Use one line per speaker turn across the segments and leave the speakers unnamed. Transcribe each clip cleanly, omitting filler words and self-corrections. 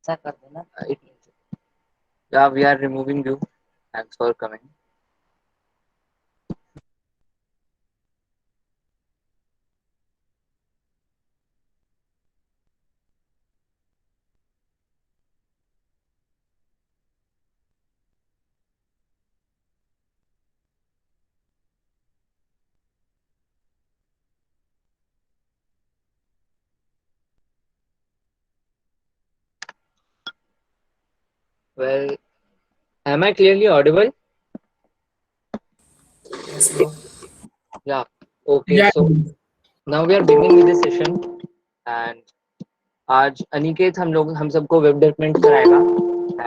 ऐसा कर देना। Yeah, we are removing you. Thanks for coming. Well, am I clearly audible?
Yes, bro.
Yeah. Okay.
Yeah,
So now we are beginning with the session, and आज अनिकेत हम सबको web development कराएगा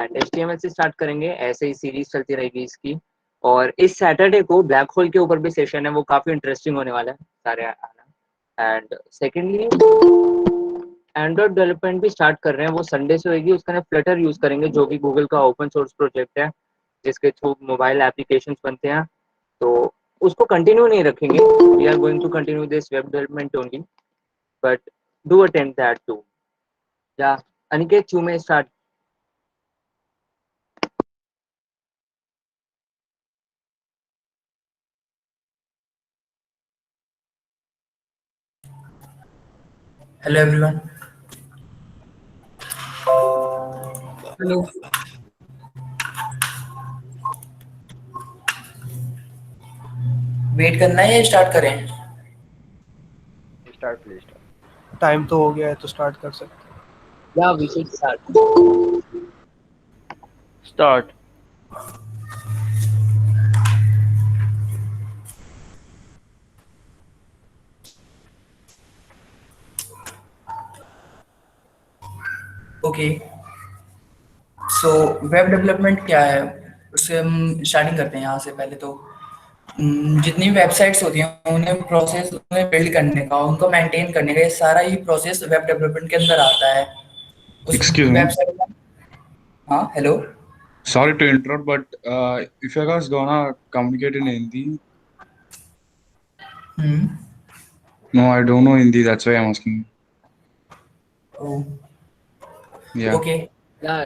and HTML से start करेंगे। ऐसे ही series चलती रहेगी इसकी। और इस सैटरडे को ब्लैक होल के ऊपर भी सेशन है, वो काफी इंटरेस्टिंग होने वाला है, सारे आना। एंड सेकेंडली एंड्रॉइड डेवलपमेंट भी स्टार्ट कर रहे हैं, वो संडे से होगी। उसका ना फ्लटर यूज करेंगे, जो कि गूगल का ओपन सोर्स प्रोजेक्ट है, जिसके थ्रू मोबाइल एप्लीकेशंस बनते हैं। तो उसको कंटिन्यू नहीं रखेंगे, we are going to continue this web development only, but do attend that too. या Aniket, you may start.
Hello, everyone.
hello.
Wait करना है या स्टार्ट करें?
Start please start.
टाइम तो हो गया है तो स्टार्ट कर सकते हैं।
या we should start.
Start.
Okay, so web development क्या है उससे हम स्टार्टिंग करते हैं। यहाँ से पहले तो जितनी वेबसाइट्स होती हैं उन्हें प्रोसेस उन्हें बिल्ड करने का, उनको मेंटेन करने का, ये सारा ही प्रोसेस वेब डेवलपमेंट के अंदर आता है। उस
Excuse me.
वेबसाइट हाँ, hello.
Sorry to interrupt, but if you guys gonna communicate in Hindi, no, I don't know Hindi. That's why I'm asking. Yeah.
Okay,
Yeah,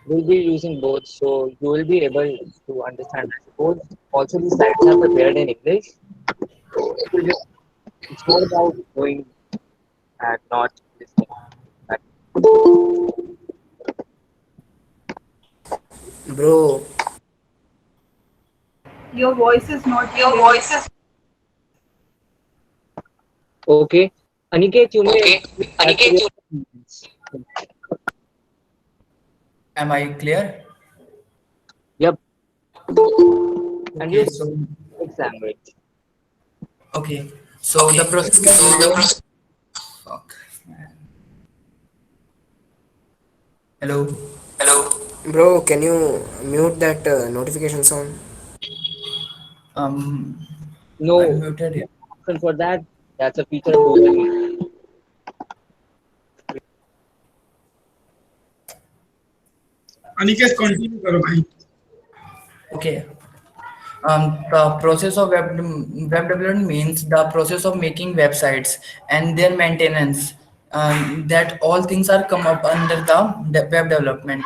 we'll be using both, so you will be able to understand. I suppose also the slides are prepared in English, so it will be, it's more about going and not listening.
Bro
Your voice is not
your
clear.
Voice is
Okay, Aniket, you may.
Aniket, am I clear?
Yep. And
Okay,
use
so
mixed language.
okay, so the process. Fuck, man. Hello.
Hello. Bro, can you mute that notification sound?
No
I'm muted here.
option for that. That's a feature of Google Meet.
Aniket continue करो भाई।
Okay. The process of web development means the process of making websites and their maintenance. That all things are come up under the web development.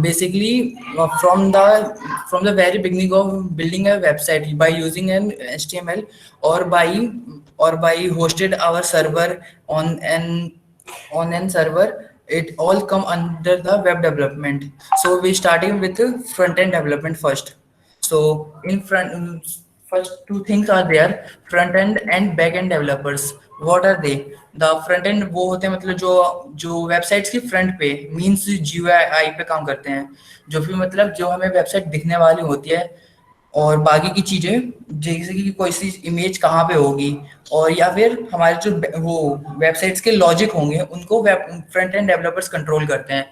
Basically, from the very beginning of building a website by using an HTML or by hosted our server on an server, it all come under the web development. So we starting with the front end development first. So in front, first two things are there: front end and back end developers. What are they? The front end वो होते हैं मतलब जो websites की front पे means GUI पे काम करते हैं, जो भी मतलब जो हमें वेबसाइट दिखने वाली होती है और बाकी की चीजें जैसे कि कोई सी इमेज कहाँ पे होगी और या फिर हमारे जो वो वेबसाइट्स के लॉजिक होंगे उनको फ्रंट एंड डेवलपर्स कंट्रोल करते हैं।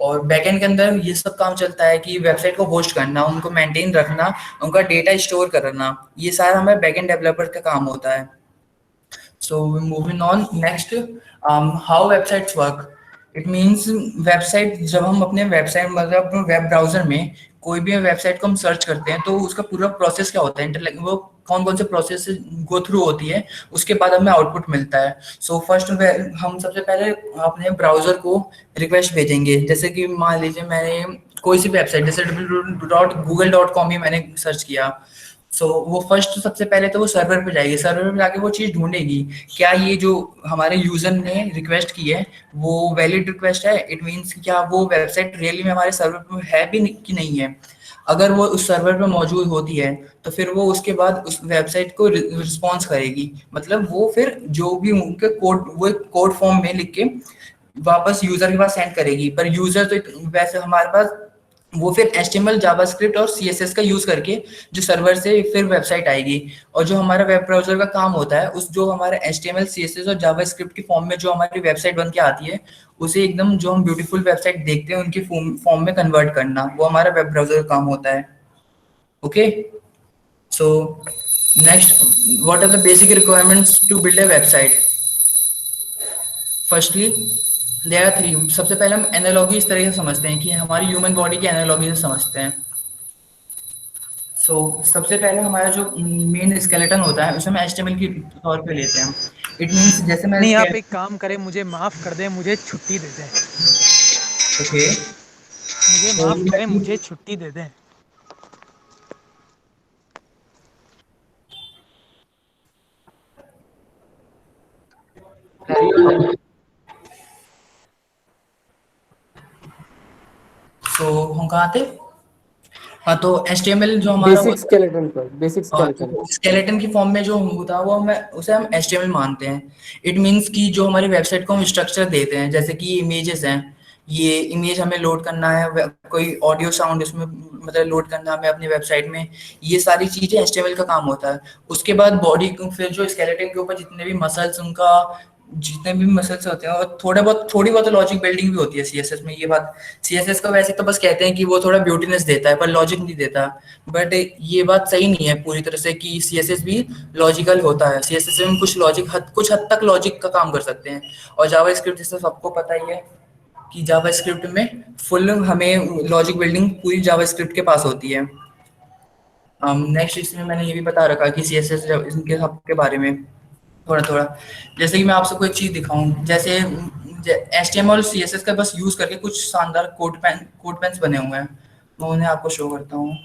और बैकएंड के अंदर ये सब काम चलता है कि वेबसाइट को होस्ट करना, उनको मेंटेन रखना, उनका डेटा स्टोर करना, ये सारा हमारे बैकएंड डेवलपर का काम होता है। So moving on next, how websites work. It means website जब हम अपने वेबसाइट मतलब अपने वेब ब्राउजर में कोई भी वेबसाइट को हम सर्च करते हैं तो उसका पूरा प्रोसेस क्या होता है, वो कौन कौन से प्रोसेस गो थ्रू होती है, उसके बाद हमें आउटपुट मिलता है। सो फर्स्ट हम सबसे पहले अपने ब्राउजर को रिक्वेस्ट भेजेंगे। जैसे कि मान लीजिए मैंने कोई सी वेबसाइट जैसे www.google.com ही मैंने सर्च किया, सो वो फर्स्ट सबसे पहले तो वो सर्वर पे जाएगी, सर्वर पे जाके वो चीज़ ढूंढेगी क्या ये जो हमारे यूजर ने रिक्वेस्ट की है वो वैलिड रिक्वेस्ट है, इट मीन्स क्या वो वेबसाइट रियली में हमारे सर्वर पे है भी कि नहीं है। अगर वो उस सर्वर पे मौजूद होती है तो फिर वो उसके बाद उस वेबसाइट को रिस्पॉन्स करेगी, मतलब वो फिर जो भी उनके कोड वो कोड फॉर्म में लिख के वापस यूजर के पास सेंड करेगी। पर यूजर तो वैसे हमारे पास वो फिर HTML जावास्क्रिप्ट और CSS का यूज करके जो सर्वर से फिर वेबसाइट आएगी। और जो हमारा वेब ब्राउजर का काम होता है उस जो हमारा HTML CSS और जावास्क्रिप्ट की फॉर्म में जो हमारी वेबसाइट बन के आती है उसे एकदम जो हम ब्यूटीफुल वेबसाइट देखते हैं उनकी फॉर्म में कन्वर्ट करना, वो हमारा वेब ब्राउजर का काम होता है। Okay, so next, what are the basic requirements to build a website. Firstly there are three. सबसे पहले हम एनालॉजी इस तरह से समझते हैं कि हमारी ह्यूमन बॉडी की एनालॉजी से समझते हैं। सो सबसे पहले हमारा जो मेन स्केलेटन होता है उसे हम HTML के तौर पे लेते हैं। इट मीन्स जैसे मैं
नहीं, आप एक काम करें, मुझे माफ कर दें, मुझे छुट्टी दे दें।
ओके,
मुझे माफ करें, मुझे छुट्टी दे दें।
सो हम कहाँ थे? हाँ, तो HTML जो हमारा
बेसिक स्केलेटन पर, बेसिक स्केलेटन।
स्केलेटन की फॉर्म में जो होता है वो हमें उसे हम HTML मानते हैं। इट मीन्स कि जो हमारी वेबसाइट को हम स्ट्रक्चर देते हैं, जैसे कि इमेजेस हैं, ये इमेज हमें लोड करना है, कोई ऑडियो साउंड इसमें मतलब लोड करना है हमें अपनी वेबसाइट में, ये सारी चीजें HTML का काम होता है। उसके बाद बॉडी फिर जो स्केलेटन के ऊपर जितने भी मसल्स उनका जितने भी मसल्स होते हैं और थोड़ी बहुत लॉजिक बिल्डिंग भी होती है CSS में। ये बात CSS का वैसे तो बस कहते हैं कि वो थोड़ा ब्यूटीनेस देता है पर लॉजिक नहीं देता, बट ये बात सही नहीं है पूरी तरह से कि CSS भी लॉजिकल होता है। CSS में कुछ हद तक लॉजिक का काम कर सकते हैं। और जावास्क्रिप्ट जैसे सबको पता ही है कि जावास्क्रिप्ट में फुल हमें लॉजिक बिल्डिंग पूरी जावास्क्रिप्ट के पास होती है। नेक्स्ट इसमें मैंने ये भी बता रखा कि CSS इनके सब के बारे में थोड़ा थोड़ा। जैसे कि मैं आपसे कोई चीज दिखाऊं, जैसे HTML और CSS का बस यूज करके कुछ शानदार कोड पेन्स बने हुए हैं, मैं उन्हें आपको शो करता हूँ।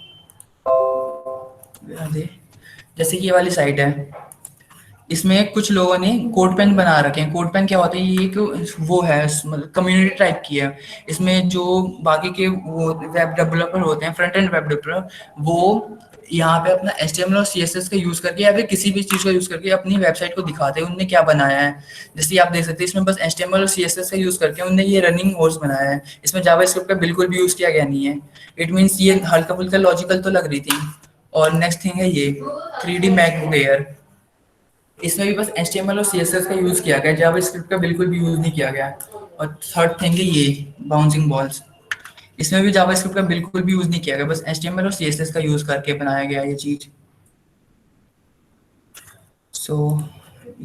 जैसे कि ये वाली साइट है, इसमें कुछ लोगों ने कोड पेन बना रखे हैं। कोड पेन क्या होता है? ये एक वो है कम्युनिटी टाइप की है। इसमें जो बाकी के वो वेब डेवलपर होते हैं, फ्रंट एंड वेब डेवलपर, वो यहाँ पे अपना HTML और CSS का यूज करके या फिर किसी भी चीज का यूज करके अपनी वेबसाइट को दिखाते हैं उनने क्या बनाया है। जैसे आप देख सकते हैं इसमें बस HTML और CSS का यूज करके उन्होंने ये रनिंग हॉर्स बनाया है। इसमें जावास्क्रिप्ट का बिल्कुल भी यूज किया गया नहीं है। इट मीन्स ये हल्का फुल्का लॉजिकल तो लग रही थी। और नेक्स्ट थिंग है ये 3D मैकवेयर, इसमें भी बस HTML और CSS का यूज किया गया, जावास्क्रिप्ट का बिल्कुल भी यूज नहीं किया गया। और थर्ड थिंग है ये बाउंसिंग बॉल्स, इसमें भी जावास्क्रिप्ट का बिल्कुल भी यूज नहीं किया गया, बस HTML और CSS का यूज करके बनाया गया ये चीज। सो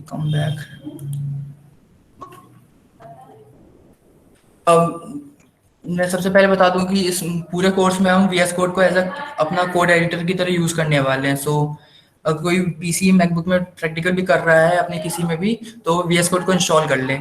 कम बैक। अब मैं सबसे पहले बता दूं कि इस पूरे कोर्स में हम VS कोड को एज अपना कोड एडिटर की तरह यूज करने वाले हैं। सो अगर कोई PC मैकबुक में प्रैक्टिकल भी कर रहा है अपने किसी में भी, तो VS कोड को इंस्टॉल कर ले।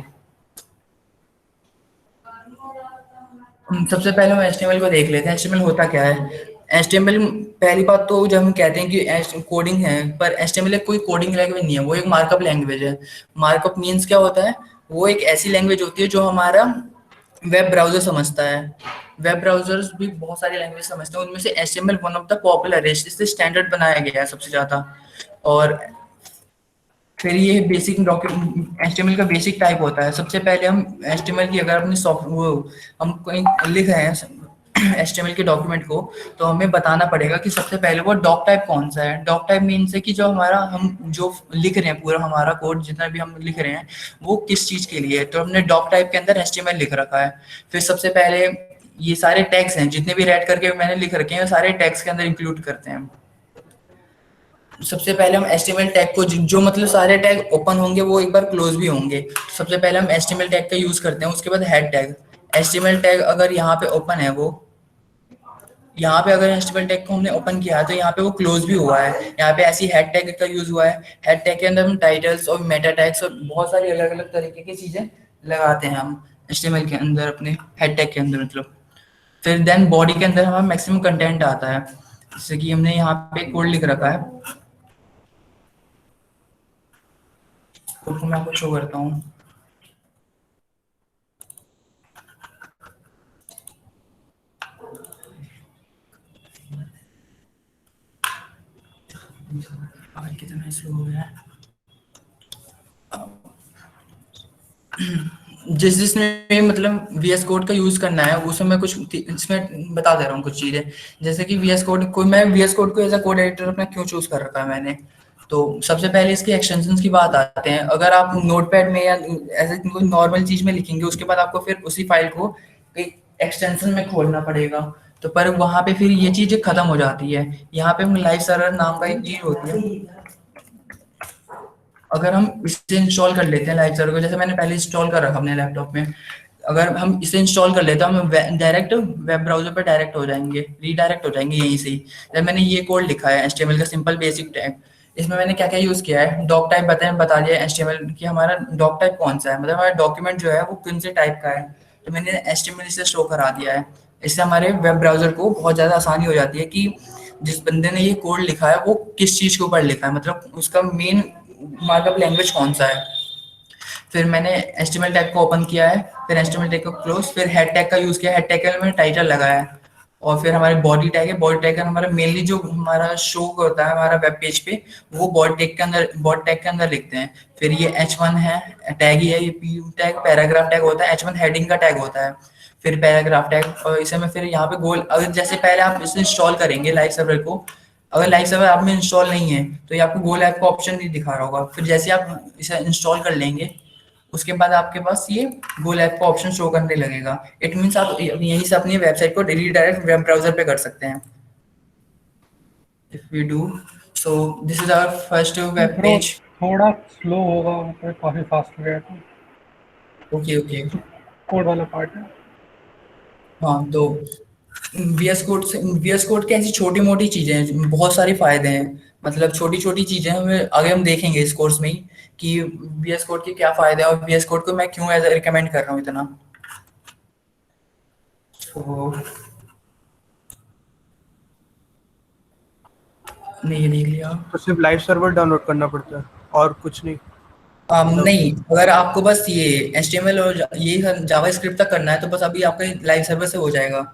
सबसे पहले हम HTML को देख लेते हैं। HTML होता क्या है? HTML पहली बात तो जब हम कहते हैं कि कोडिंग है, पर HTML एक कोई कोडिंग लैंग्वेज नहीं है, वो एक मार्कअप लैंग्वेज है। मार्कअप मीन्स क्या होता है? वो एक ऐसी लैंग्वेज होती है जो हमारा वेब ब्राउजर समझता है। वेब ब्राउजर्स भी बहुत सारी लैंग्वेज समझते हैं, उनमें से HTML one of the popular है, इससे स्टैंडर्ड बनाया गया है सबसे ज्यादा। और फिर ये बेसिक डॉक्यूमेंट HTML का बेसिक टाइप होता है। सबसे पहले हम HTML की अगर अपनी हम कहीं लिख रहे हैं HTML के डॉक्यूमेंट को, तो हमें बताना पड़ेगा कि सबसे पहले वो डॉक टाइप कौन सा है। डॉक टाइप मीन्स है कि जो हमारा हम जो लिख रहे हैं पूरा हमारा कोड जितना भी हम लिख रहे हैं वो किस चीज के लिए है, तो हमने डॉक टाइप के अंदर HTML लिख रखा है। फिर सबसे पहले ये सारे टैग्स हैं जितने भी रेड करके मैंने लिख रखे हैं सारे टैग्स के अंदर इंक्लूड करते हैं। सबसे पहले हम HTML टैग को जो मतलब सारे टैग ओपन होंगे वो एक बार क्लोज भी होंगे। सबसे पहले हम HTML टैग का यूज करते हैं। उसके बाद हेड टैग। HTML टैग अगर यहाँ पे ओपन है, वो यहाँ पे अगर HTML टैग को हमने ओपन किया है तो यहाँ पे वो क्लोज भी हुआ है। यहाँ पे ऐसी हेड टैग का यूज हुआ है। हेड टैग के अंदर हम टाइटल्स और मेटा टैग्स और बहुत सारी अलग अलग तरीके की चीजें लगाते हैं हम HTML के अंदर, अपने हेड टैग के अंदर मतलब। फिर देन बॉडी के अंदर हमारा मैक्सिमम कंटेंट आता है, जैसे कि हमने यहाँ पे कोड लिख रखा है, कोड को मैं आपको शो करता हूँ। और कितना स्लो हो गया है। जिसमें मतलब VS कोड का यूज करना है उसमें मैं कुछ इसमें बता दे रहा हूँ कुछ चीजें। जैसे कि VS कोड को मैं VS कोड को एज अ कोड एडिटर अपना क्यों चूज कर रखा है मैंने। तो सबसे पहले इसके एक्सटेंशंस की बात आते हैं। अगर आप नोटपैड में या ऐसे कोई नॉर्मल चीज में लिखेंगे उसके बाद आपको फिर उसी फाइल को एक एक्सटेंशन में खोलना पड़ेगा, तो पर वहां पे फिर ये चीजें खत्म हो जाती है। यहाँ पे लाइव सर्वर नाम का एक चीज होती है। अगर हम इसे इंस्टॉल कर लेते हैं लाइव सर्वर को, जैसे मैंने पहले इंस्टॉल कर रखा अपने लैपटॉप में, अगर हम इसे इंस्टॉल कर लेते हैं हम डायरेक्ट वेब ब्राउजर पे डायरेक्ट हो जाएंगे, रीडायरेक्ट हो जाएंगे यहीं से ही। जब मैंने ये कोड लिखा है HTML का सिंपल बेसिक टैग, इसमें मैंने क्या क्या यूज किया है, डॉक टाइप बता दिया HTML कि हमारा डॉक टाइप कौन सा है, मतलब हमारा डॉक्यूमेंट जो है वो किन से टाइप का है, तो मैंने HTML से शो करा दिया है। इससे हमारे वेब ब्राउजर को बहुत ज्यादा आसानी हो जाती है कि जिस बंदे ने ये कोड लिखा है वो किस चीज के ऊपर लिखा है, मतलब उसका मेन मार्कअप लैंग्वेज कौन सा है। फिर मैंने HTML टैग को ओपन किया है, फिर HTML टैग को क्लोज, फिर हेड टैग का यूज किया। हेड टैग के लिए मैंने टाइटल लगाया है, और फिर हमारे बॉडी टैग है। बॉडी टैग का हमारा मेनली जो हमारा शो होता है हमारा वेब पेज पे, वो बॉडी टैग के अंदर लिखते हैं। फिर ये H1 है टैग ही है, ये P टैग पैराग्राफ टैग होता है, H1 हेडिंग का टैग होता है, फिर पैराग्राफ टैग। और इसे मैं फिर यहाँ पे गोल, अगर जैसे पहले आप इसे इंस्टॉल करेंगे लाइव सर्वर को, अगर लाइव सर्वर आप में इंस्टॉल नहीं है तो ये आपको गोल ऐप का ऑप्शन नहीं दिखा रहा होगा। फिर जैसे आप इसे इंस्टॉल कर लेंगे उसके बाद आपके पास ये गोल ऐप का ऑप्शन शो करने लगेगा। इट मीन्स आप यहीं से अपनी वेबसाइट को रीडायरेक्ट वेब ब्राउजर पे कर सकते हैं। If we do so, this is our first web
bro
page.
थोड़ा स्लो होगा, मतलब काफी फास्ट हो गया तो
ओके ओके।
कोड वाला पार्ट है।
हाँ, तो VS कोड की ऐसी छोटी मोटी चीजें हैं, बहुत सारे फायदे हैं, मतलब छोटी छोटी चीजें हमें आगे हम देखेंगे इस कोर्स में ही कि VS कोड के क्या फायदे हैं और VS कोड को मैं क्यों ऐसा रिकमेंड कर रहा हूँ इतना। तो नहीं, ये देख लिया।
तो सिर्फ लाइव सर्वर डाउनलोड करना पड़ता है और कुछ नहीं?
नहीं, अगर आपको बस ये HTML और ये जावा स्क्रिप्ट तक करना है तो बस अभी आपका लाइव सर्वर से हो जाएगा।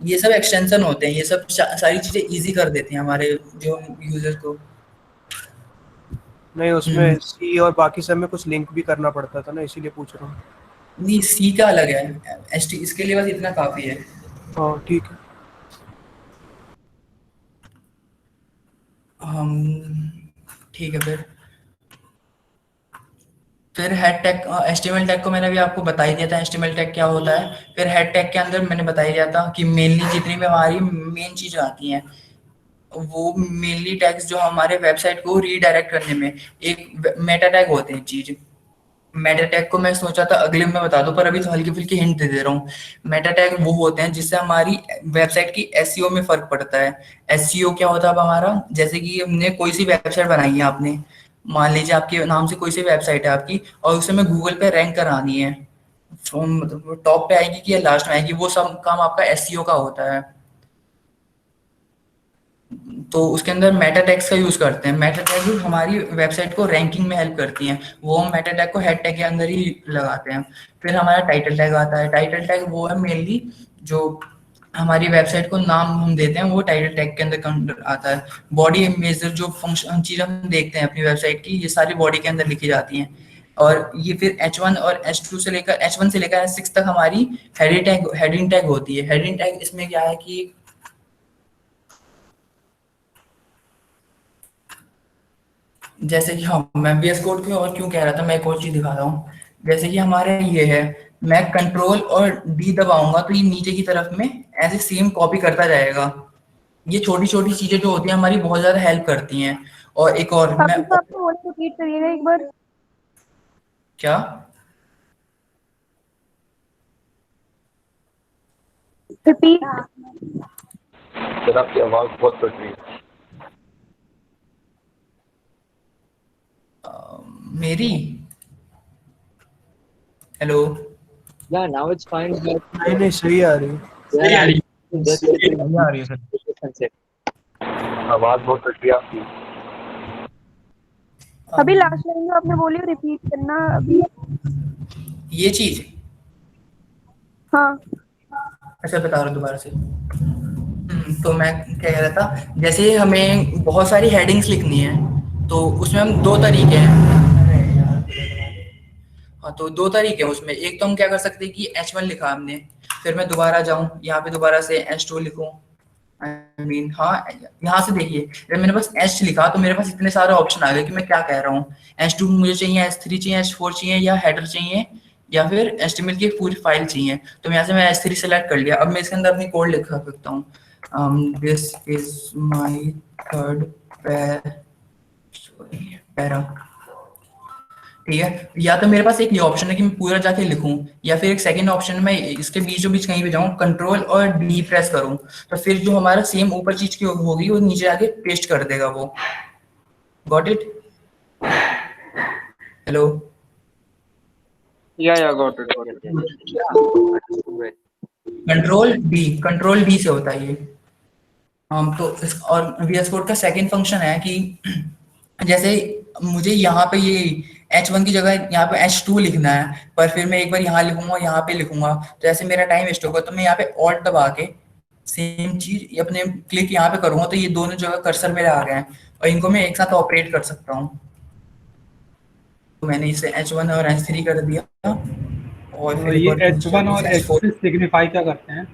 ये सब एक्सटेंशन होते हैं, ये सब सारी चीजें इजी कर देते हैं हमारे जो यूजर को।
नहीं, उसमें सी और बाकी सब में कुछ लिंक भी करना पड़ता था ना, इसीलिए पूछ रहा हूँ।
नहीं, सी का अलग है, HT इसके लिए बस इतना काफी है।
हाँ ठीक है।
हम ठीक है। फिर हेड टैग HTML टैग को मैंने अभी आपको बता ही दिया था HTML टैग क्या होता है। फिर हेड टैग के अंदर मैंने बता ही दिया था कि मेनली जितनी भी हमारी मेन चीजें आती हैं वो मेनली टैग्स जो हमारे वेबसाइट को रीडायरेक्ट करने में, एक मेटा टैग होते हैं चीज। मेटा टैग को मैं सोचा था अगले में बता दूं, पर अभी तो हल्की फुल्की हिंट दे दे रहा हूँ। मेटा टैग वो होते हैं जिससे हमारी वेबसाइट की एसईओ में फर्क पड़ता है। एसईओ क्या होता है अब हमारा, जैसे कि हमने कोई सी वेबसाइट बनाई है, आपने मान लीजिए आपके नाम से कोई सी वेबसाइट है आपकी और उसे मैं गूगल पे रैंक करानी है, मतलब टॉप पे आएगी कि या लास्ट में आएगी, वो सब काम आपका एसईओ का होता है। तो उसके अंदर मेटा टैग्स का यूज करते हैं। मेटा टैग हमारी वेबसाइट को रैंकिंग में हेल्प करती हैं, वो हम मेटा टैग को हेड टैग के अंदर ही लगाते हैं। फिर हमारा टाइटल टैग आता है। टाइटल टैग वो है मेनली जो हमारी वेबसाइट को नाम हम देते हैं, वो टाइटल टैग के अंदर आता है। बॉडी इमेज जो फंक्शन चीज हम देखते हैं अपनी वेबसाइट की, ये सारी बॉडी के अंदर लिखी जाती हैं। और ये फिर H1 और H2 से लेकर H1 से लेकर H6 तक हमारी हेडिंग टैग होती है। हेडिंग टैग इसमें क्या है कि जैसे कि हाँ, मैं VS कोड क्यों और क्यों कह रहा था, मैं एक और चीज दिखा रहा हूँ। जैसे कि हमारे ये है, मैं कंट्रोल और डी दबाऊंगा तो ये नीचे की तरफ में ऐसे सेम कॉपी करता जाएगा। ये छोटी छोटी चीजें जो होती हैं हमारी बहुत ज्यादा हेल्प करती हैं। और एक और मैं,
पापी साहब को वॉइस रिपीट करिएगा एक बार।
क्या
रिपीट।
सर आपकी आवाज़ बहुत कट रही है।
मेरी hello
Yeah, now it's fine.
नहीं नहीं सही आ रही है।
सही आ रही
Just
नहीं आ रही है सर।
आवाज़ बहुत कट रही है आपकी।
अभी लास्ट लाइन जो आपने बोली रिपीट करना अभी।
ये चीज
हाँ
अच्छा बता रहा हूँ दोबारा से। तो मैं क्या कह रहा था, जैसे हमें बहुत सारी हेडिंग्स लिखनी है तो उसमें हम दो तरीके हैं। हाँ तो दो तरीके हैं उसमें। एक तो हम क्या कर सकते हैं कि H1 लिखा हमने, फिर मैं दोबारा जाऊं यहाँ पे दोबारा से H2 लिखूं। आई मीन हाँ, यहाँ से देखिए जब मैंने बस H लिखा तो मेरे पास इतने सारे ऑप्शन आ गए कि मैं क्या कह रहा हूँ। H2 मुझे चाहिए, H3 चाहिए, H4 चाहिए, या हेडर चाहिए, या फिर HTML की एक पूरी फाइल चाहिए। तो यहाँ से मैं H3 सेलेक्ट कर लिया। अब मैं इसके अंदर अपनी कोड लिख सकता हूँ। This is my third para. ठीक है, या तो मेरे पास एक ये ऑप्शन है कि मैं पूरा जाके लिखूं, या फिर एक सेकंड ऑप्शन में इसके बीचों बीच कहीं भी जाऊं, कंट्रोल और डी प्रेस करूं, तो फिर जो हमारा सेम ऊपर चीज की होगी वो नीचे आके पेस्ट कर देगा वो। Got it? Hello?
Yeah, got it.
Control D से होता है ये। तो और VS कोड का सेकंड फंक्शन है कि जैसे मुझे यहाँ पे ये H1 की जगह यहाँ पे H2 लिखना है, पर फिर मैं एक बार यहाँ लिखूंगा, यहाँ पे लिखूंगा, तो ऐसे मेरा टाइम वेस्ट होगा। तो मैं यहाँ पे ऑल्ट दबा के सेम चीज अपने क्लिक यहाँ पे करूंगा तो ये दोनों जगह कर्सर मेरे आ गए हैं और इनको मैं एक साथ ऑपरेट कर सकता हूँ। तो मैंने इसे H1 और H3 कर दिया। और फिर
ये H1 और H3 सिग्निफाई क्या करते हैं?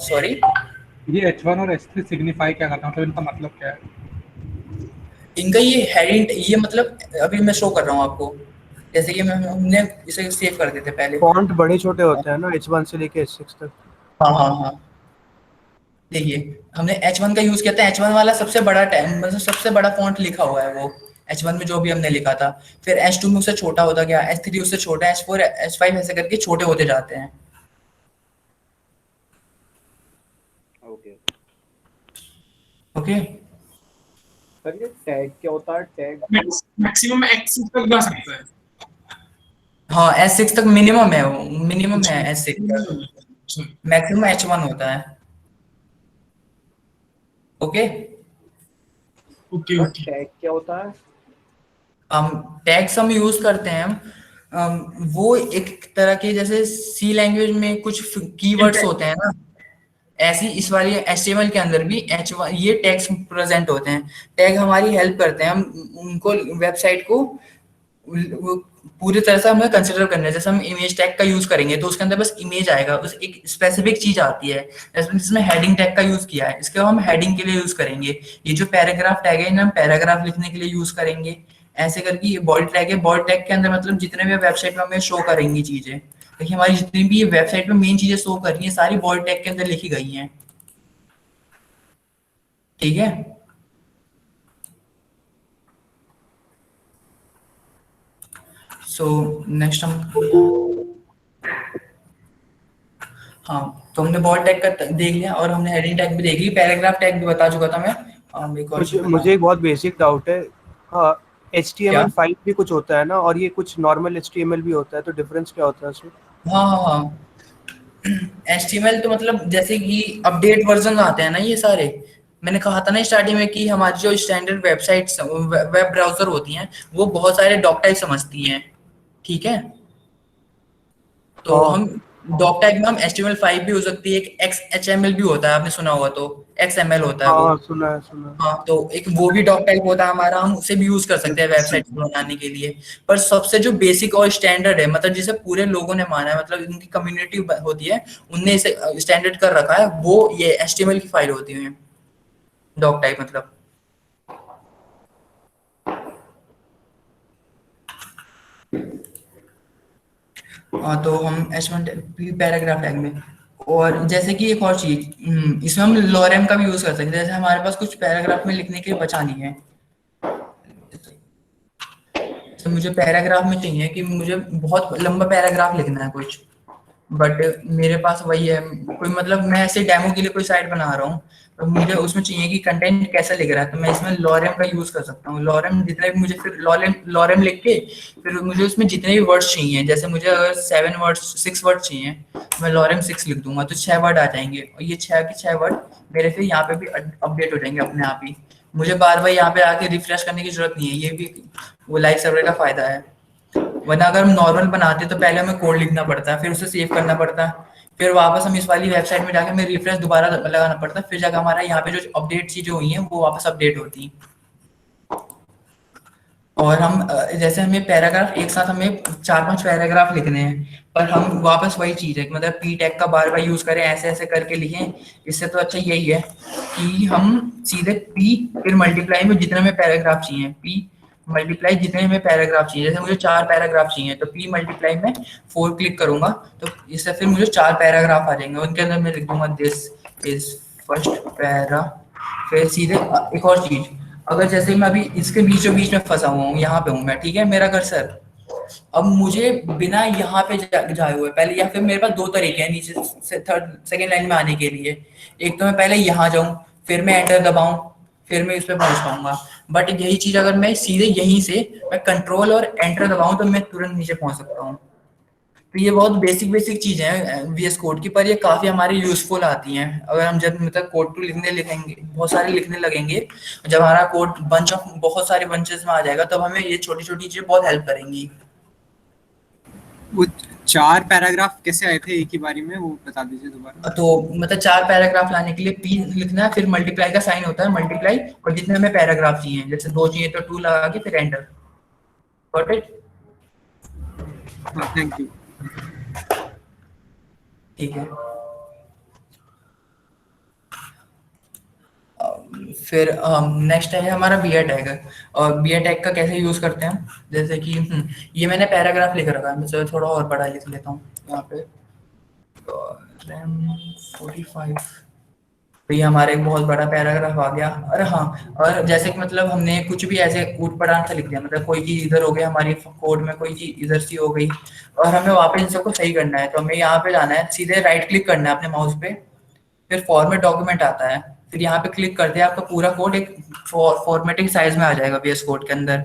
सॉरी,
ये H1 और H3 सिग्निफाई क्या करते हैं, मतलब इनका मतलब क्या है?
इनका ये हेडिंग, ये मतलब अभी मैं शो कर रहा हूँ आपको। जैसे कि हमने इसे सेव कर देते पहले।
फॉन्ट बड़े छोटे होते हैं ना H1 से लेके H6 तक।
हाँ हाँ हाँ, देखिए हमने H1 का यूज किया था। H1 वाला सबसे बड़ा टाइम, मतलब सबसे बड़ा फॉन्ट लिखा हुआ है वो H1 में जो भी हमने लिखा था। फिर H2 में उससे छोटा होता गया, H3 उससे छोटा, H4 H5 ऐसे करके छोटे होते जाते हैं। ओके
सर ये टैग क्या होता है? टैग
मैक्सिमम एक्सेस तक जा सकता है।
हाँ, S6 तक मिनिमम है, वो मिनिमम है S6 तक, मैक्सिमम H1 होता है। Okay
okay okay.
टैग क्या होता है?
टैग्स हम यूज करते हैं वो एक तरह के, जैसे सी लैंग्वेज में कुछ कीवर्ड्स होते हैं ना, ऐसी इस वाली HTML के अंदर भी H1 ये टैग्स प्रेजेंट होते हैं। टैग हमारी हेल्प करते हैं, हम उनको वेबसाइट को वो पूरी तरह से हमें कंसिडर करना है। जैसे हम इमेज टैग का यूज करेंगे तो उसके अंदर बस इमेज आएगा, उस एक स्पेसिफिक चीज आती है। जैसे जिसमें हेडिंग टैग का यूज किया है, इसके हम हेडिंग के लिए यूज करेंगे। ये जो पैराग्राफ टैग है इन्हें हम पैराग्राफ लिखने के लिए यूज करेंगे। ऐसे करके ये बॉडी टैग है, बॉडी टैग के अंदर मतलब जितने भी वेबसाइट में हमें शो करेंगी चीजें, देखिए हमारी जितनी भी वेबसाइट में मेन चीजें शो कर रही है सारी बॉडी टैग के अंदर लिखी गई हैं। ठीक है, सो नेक्स्ट हम हाँ, तो हमने बॉडी टैग का देख लिया और हमने हेडिंग टैग भी देख ली, पैराग्राफ टैग भी बता चुका था मैं। एक और
मुझे एक बहुत बेसिक डाउट है। हाँ, HTML5 भी कुछ होता है ना, और ये कुछ नॉर्मल HTML भी होता है, तो डिफरेंस क्या होता है उसमें?
हाँ हाँ हाँ, HTML तो मतलब जैसे कि अपडेट वर्जन आते हैं ना ये सारे। मैंने कहा था ना स्टार्टिंग में कि हमारी जो स्टैंडर्ड वेबसाइट्स वेब ब्राउजर होती हैं वो बहुत सारे डॉक टाइप समझती हैं। ठीक है, तो हम डॉक टाइप में हम HTML5 भी हो सकती है, एक XHML भी होता है, आपने सुना होगा तो XML होता है वो।
हाँ सुना है सुना है।
हाँ, तो एक वो भी डॉक टाइप होता है हमारा, हम उसे भी यूज कर सकते हैं वेबसाइट बनाने के लिए। पर सबसे जो बेसिक और स्टैंडर्ड है, मतलब जिसे पूरे लोगों ने माना है, मतलब इनकी कम्युनिटी होती है, उनने इसे स्टैंडर्ड कर रखा है, वो ये HTML की फाइल होती है डॉक टाइप मतलब। हाँ, तो हम H1 पैराग्राफ टैग में, और जैसे कि एक और चीज इसमें हम लोरेम का भी यूज कर सकते हैं। जैसे हमारे पास कुछ पैराग्राफ में लिखने के लिए बचा नहीं है, तो मुझे पैराग्राफ में चाहिए कि मुझे बहुत लंबा पैराग्राफ लिखना है कुछ, बट मेरे पास वही है, कोई मतलब मैं ऐसे डेमो के लिए कोई साइट बना रहा हूँ, तो मुझे उसमें चाहिए कि कंटेंट कैसा लिख रहा है, तो मैं इसमें लॉरेम का यूज कर सकता हूँ। लॉरेम जितने भी मुझे फिर लॉरेम लिख के फिर मुझे उसमें जितने भी वर्ड्स चाहिए, जैसे मुझे अगर 6 वर्ड चाहिए, तो मैं लॉरेम 6 लिख दूंगा तो 6 वर्ड आ जाएंगे, और ये 6 के 6 वर्ड मेरे फिर यहाँ पे भी अपडेट हो जाएंगे अपने आप ही। मुझे बार बार यहाँ पे आके रिफ्रेश करने की जरूरत नहीं है, ये भी वो लाइव सर्वर का फायदा है। वरना अगर हम नॉर्मल बनाते तो पहले हमें कोड लिखना पड़ता है, फिर उसे सेव करना पड़ता है, फिर वापस हम इस वाली वेबसाइट में जाके हमें रिफ्रेश दोबारा लगाना पड़ता है, फिर जाकर हमारा यहाँ पे जो अपडेट चीजें हुई हैं वो वापस अपडेट होती हैं। और हम जैसे हमें पैराग्राफ एक साथ हमें 4-5 पैराग्राफ लिखने हैं, पर हम वापस वही चीज है मतलब पी टैग का बार बार यूज करें, ऐसे ऐसे करके लिखें, इससे तो अच्छा यही है कि हम सीधे पी फिर मल्टीप्लाई में जितने में पैराग्राफ चाहिए, पी मल्टीप्लाई जितने में पैराग्राफ चाहिए, जैसे मुझे 4 पैराग्राफ चाहिए तो पी मल्टीप्लाई में 4 क्लिक करूंगा तो इससे फिर मुझे 4 पैराग्राफ आ जाएंगे, उनके अंदर मैं लिख दूंगा दिस इज फर्स्ट पैरा। फिर सीधे एक और चीज, अगर जैसे मैं अभी इसके बीचों बीच में फंसा हुआ हूँ, यहाँ पे हूँ मैं, ठीक है मेरा कर्सर, अब मुझे बिना यहाँ पे जाए हुए पहले, या फिर मेरे पास 2 तरीके हैं नीचे से सेकेंड लाइन में आने के लिए, एक तो मैं पहले यहाँ जाऊं फिर मैं एंटर दबाऊं फिर मैं इस पे पहुंच पाऊंगा, बट यही चीज अगर मैं सीधे यहीं से मैं कंट्रोल और एंटर दबाऊं तो मैं तुरंत नीचे पहुंच सकता हूँ। तो ये बहुत बेसिक बेसिक चीजें हैं वीएस कोड की, पर ये काफी हमारे यूजफुल आती हैं। अगर हम जब मतलब कोड टू लिखेंगे बहुत सारे लिखने लगेंगे, जब हमारा कोड बंच ऑफ बहुत सारे बंचेस में आ जाएगा तब हमें ये छोटी छोटी चीजें बहुत हेल्प करेंगी।
वो 4 पैराग्राफ कैसे आए थे एक ही बारी में, वो बता दीजिए दोबारा।
तो मतलब 4 पैराग्राफ लाने के लिए पी लिखना है, फिर मल्टीप्लाई का साइन होता है, मल्टीप्लाई और जितने हमें पैराग्राफ चाहिए, जैसे 2 चाहिए तो 2 लगा के फिर एंटर। Got it?
हाँ, थैंक यू।
ठीक है। फिर नेक्स्ट है हमारा बियर टैग। और बियर टैग का कैसे यूज करते हैं, जैसे कि ये मैंने पैराग्राफ लिख रखा है, मैं थोड़ा और बड़ा लिख लेता हूँ यहाँ पे। रैम 45, तो ये हमारे एक बहुत बड़ा पैराग्राफ आ गया। अरे हाँ, और जैसे कि मतलब हमने कुछ भी ऐसे ऊट पटांग से लिख दिया, मतलब कोई चीज इधर हो गया हमारी कोड में, कोई चीज इधर सी हो गई और हमें वापस इन सबको सही करना है, तो हमें यहाँ पे जाना है, सीधे राइट क्लिक करना है अपने माउस पे, फिर फॉर्मेट डॉक्यूमेंट आता है, फिर यहाँ पे क्लिक करते हैं आपका पूरा कोड एक फॉर्मेटिंग साइज में आ जाएगा VS कोड के अंदर।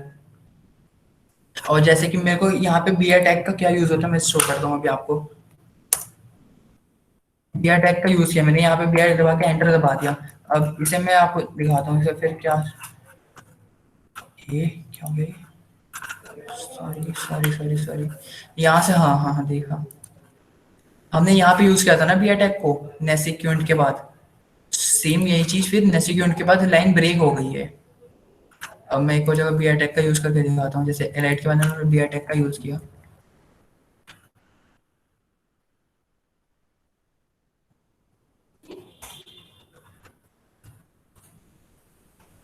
और जैसे कि मेरे को यहाँ पे बियर टैग का क्या यूज होता है मैं शो करता हूँ अभी आपको। बियर टैग का यूज किया मैंने, यहाँ पे बियर दबा के एंटर दबा दिया। अब इसे मैं आपको दिखाता हूँ, इसे फिर क्या ये क्या हो गया, सॉरी सॉरी सॉरी सॉरी, यहाँ से हाँ हाँ हाँ देखा, हमने यहाँ पे यूज किया था ना बियर टैग को नेसिक्वेंट के बाद, सेम यही चीज फिर नेसिक्वेंट के बाद लाइन ब्रेक हो गई है। अब मैं एक और जगह बी अटैक का यूज करके दिखाता हूँ, जैसे एलाइट के बाद मैंने बी अटैक का यूज किया।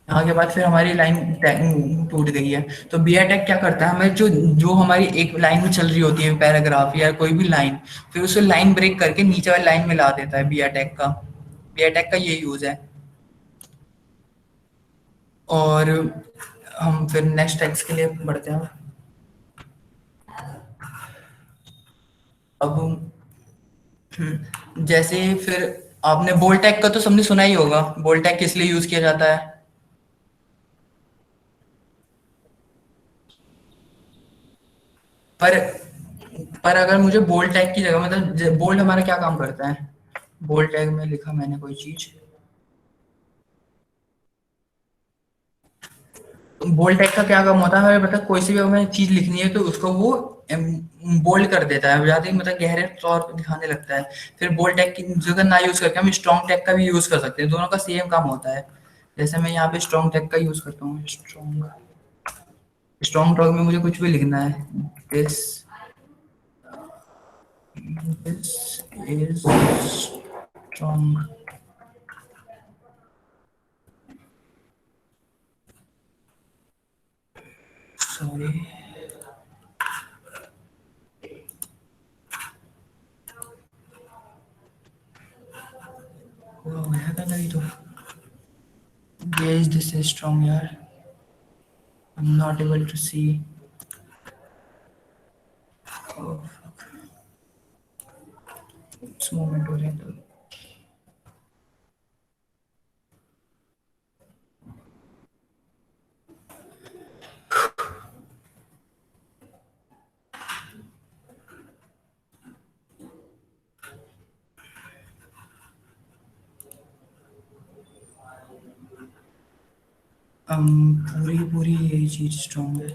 यहाँ के बाद फिर हमारी लाइन टूट गई है। तो बी अटैक क्या करता है, हमें जो जो हमारी एक लाइन में चल रही होती है पैराग्राफ या कोई भी लाइन, फिर उसे लाइन ब्रेक करके नीचे वाली लाइन में ला देता है। बी अटैक का ये यूज है। और हम फिर नेक्स्ट टेक्स्ट के लिए बढ़ते हैं। अब जैसे फिर आपने बोल्ड टैग का तो सबने सुना ही होगा, बोल्ड टैग किस लिए यूज किया जाता है। पर अगर मुझे बोल्ड टैग की जगह, मतलब बोल्ड हमारा क्या काम करता है, बोल्ड टैग में लिखा मैंने कोई चीज, बोल्ड टैग का क्या काम होता है, हमें मतलब कोई सी भी हमें चीज लिखनी है तो उसको वो बोल्ड कर देता है, ज्यादा मतलब गहरे तौर पर दिखाने लगता है। फिर बोल्ड टैग की जगह ना यूज करके हम स्ट्रॉन्ग टैग का भी यूज कर सकते हैं, दोनों का सेम काम होता है। जैसे मैं यहाँ पे स्ट्रॉन्ग टैग का यूज करता हूँ, स्ट्रॉन्ग टैग में मुझे कुछ भी लिखना है, दिस इज स्ट्रॉन्ग, सॉरी गया था नहीं तो, yes this is strong यार, I'm not able to see, oh, moment हो रहे हैं तो पूरी पूरी यही चीज स्ट्रॉन्ग है।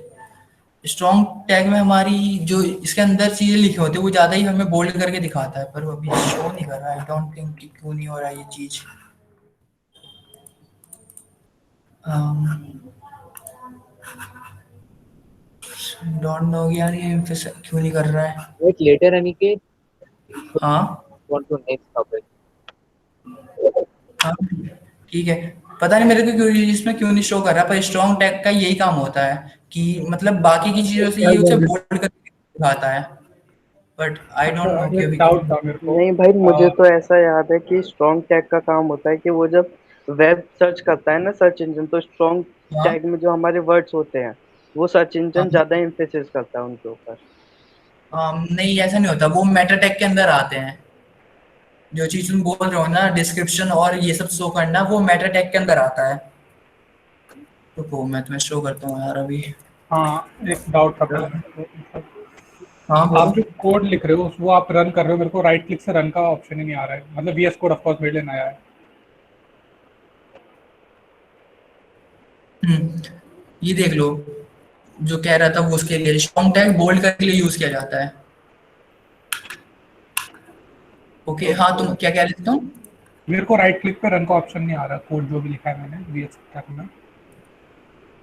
स्ट्रॉन्ग टैग में हमारी जो इसके अंदर चीजें लिखी होती है वो ज्यादा ही हमें बोल्ड करके दिखाता है, पर वो अभी शो नहीं कर रहा है। आई डोंट थिंक कि क्यों नहीं हो रहा है ये चीज। डोंट नो यार ये क्यों नहीं कर रहा है।
Wait, later Aniket,
हाँ
want to next topic.
हाँ ठीक है। पता नहीं मेरे को क्यों इसमें क्यों नहीं शो कर रहा, पर स्ट्रॉन्ग टैग का यही काम होता है कि मतलब बाकी की चीजों से ये उसे बोल्ड करके दिखाता है, बट आई डोंट नो कि अभी
डाउट था मेरे को।
नहीं भाई, मुझे तो ऐसा याद है कि स्ट्रॉन्ग टैग का काम होता है कि वो जब वेब सर्च करता है ना, सर्च इंजन, तो स्ट्रॉन्ग
हाँ
टैग में जो हमारे वर्ड्स होते हैं वो सर्च इंजन
हाँ
ज्यादा एम्फेसिस करता है उनके ऊपर।
नहीं ऐसा नहीं होता, वो मेटा टैग के अंदर आते हैं। जो चीज तुम बोल रहे हो ना डिस्क्रिप्शन और ये सब शो करना, वो मेटा टैग के अंदर आता है। तो मैं तुम्हें शो करता हूँ यार अभी।
हाँ, एक डाउट था पहले मेरे को।
हाँ
आप
बोलो।
जो कोड लिख रहे हो वो आप रन कर रहे हो, मेरे को राइट क्लिक से रन का ऑप्शन ही नहीं आ रहा है। मतलब VS कोड ऑफ कोर्स मेरे लिए नया है।
ये देख लो, जो कह रहा था वो उसके लिए स्ट्रॉन्ग टैग बोल्ड करने के लिए यूज किया जाता है। ओके हाँ तुम क्या कह रहे थे?
मेरे को राइट क्लिक पे रन का ऑप्शन नहीं आ रहा, कोड जो भी लिखा है मैंने VS कोड में।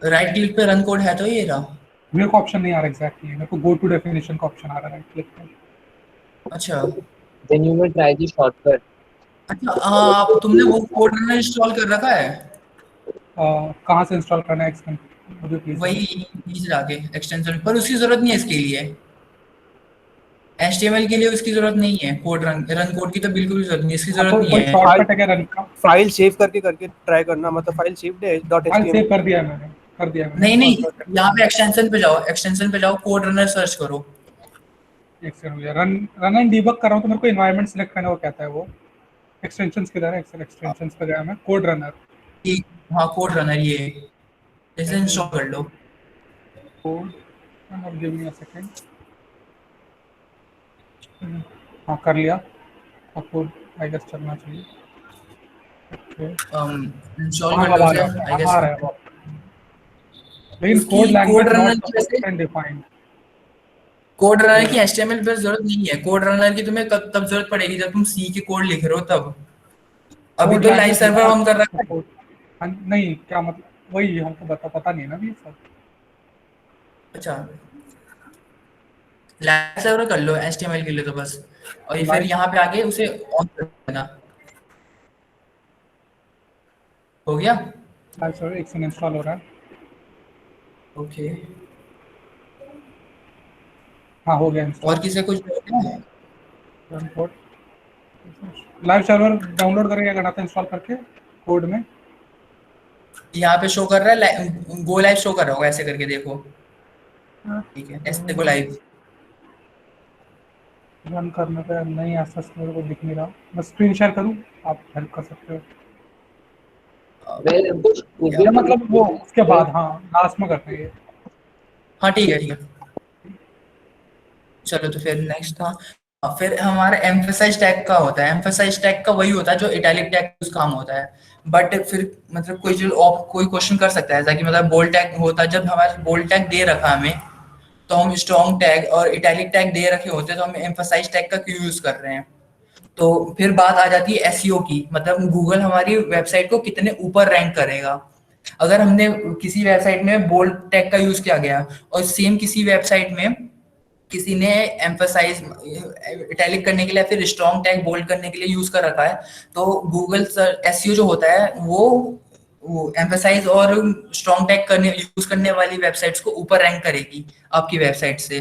राइट क्लिक पे रन कोड है तो ये रहा।
मेरे को ऑप्शन नहीं आ रहा एग्जैक्टली, मेरे को गो टू डेफिनेशन का ऑप्शन आ रहा है राइट क्लिक पे।
अच्छा
Then you may try the shortcut.
अच्छा हाँ आप तुमने वो कोड इंस्टॉल कर रखा है?
कहाँ से इंस्टॉल करना है एक्सटेंशन मुझे प्लीज?
वही नीचे जाके एक्सटेंशन, पर उसकी जरूरत नहीं है इसके लिए। HTML के लिए उसकी जरूरत नहीं है, कोड रन कोड की तो बिल्कुल भी जरूरत नहीं, इसकी जरूरत नहीं है।
शॉर्टकट है रन का?
फाइल सेव करके ट्राई करना, मतलब फाइल सेव्ड है
फाइल सेव
.html।
कर दिया मैंने, कर दिया मैंने।
नहीं नहीं यहाँ पे एक्सटेंशन पे जाओ कोड रनर सर्च करो।
एक सेकंड भैया, रन एंड डिबग कर रहा हूँ तो मेरे को एनवायरनमेंट सिलेक्ट करना, वो कहता है वो एक्सटेंशंस किधर है? एक्सटेंशंस पे गया मैं, कोड रनर।
हाँ कोड रनर ये इसे इंस्टॉल कर लो।
Code runner, give me a second. हाँ कर लिया, अब कोड आई गेस चलना चाहिए।
इंस्टॉल कर लो उसे आई गेस।
आ रहा है वो, लेकिन code language not defined.
Code runner की HTML पे जरूरत नहीं है। कोड रनर की तुम्हें तब जरूरत पड़ेगी जब तुम C के कोड लिख रहे हो तब। अभी तो लाइव सर्वर ऑन कर रखा है।
नहीं क्या मतलब, वही हमको पता नहीं है ना ये सब।
अच्छा लाइव सर्वर कर लो HTML के लिए तो बस, और फिर यहाँ पे आके उसे ऑन कर देना। हो गया
लाइव सर्वर एक सेकंड इंस्टॉल हो रहा है।
ओके
हाँ हो गया इंस्टॉल।
और किसी कुछ
लाइव सर्वर डाउनलोड करके क्या करना था इंस्टॉल करके कोड में?
यहाँ पे शो कर रहा है गो लाइव शो कर रहा होगा, ऐसे करके देखो। ठीक है ऐसे देखो लाइव
रन करने पे नहीं, ऐसा मेरे को दिख नहीं रहा। मैं स्क्रीन शेयर करूँ, आप हेल्प कर सकते हो?
Well,
मतलब वो उसके बाद हाँ लास्ट में करते हैं।
हाँ ठीक है चलो तो फिर नेक्स्ट था। फिर हमारा एम्फसाइज टैग का होता है। एम्फसाइज टैग का वही होता है जो इटैलिक टैग का काम होता है, बट फिर मतलब कोई क्वेश्चन कर सकता है ऐसा कि मतलब बोल्ड टैग होता है। जब हमारे बोल्ड टैग दे रखा हमें तो हम स्ट्रॉन्ग टैग और इटैलिक टैग दे रखे होते हैं, तो हम एम्फसाइज टैग का क्यों यूज कर रहे हैं। तो फिर बात आ जाती है SEO की, मतलब गूगल हमारी वेबसाइट को कितने ऊपर रैंक करेगा। अगर हमने किसी वेबसाइट में बोल्ड टैग का यूज किया गया और सेम किसी वेबसाइट में किसी ने एम्फसाइज इटैलिक करने के लिए फिर स्ट्रॉन्ग टैग बोल्ड करने के लिए यूज कर रखा है, तो गूगल SEO जो होता है वो एम्फसाइज और स्ट्रॉन्ग टैग यूज करने वाली वेबसाइट्स को ऊपर रैंक करेगी आपकी वेबसाइट से।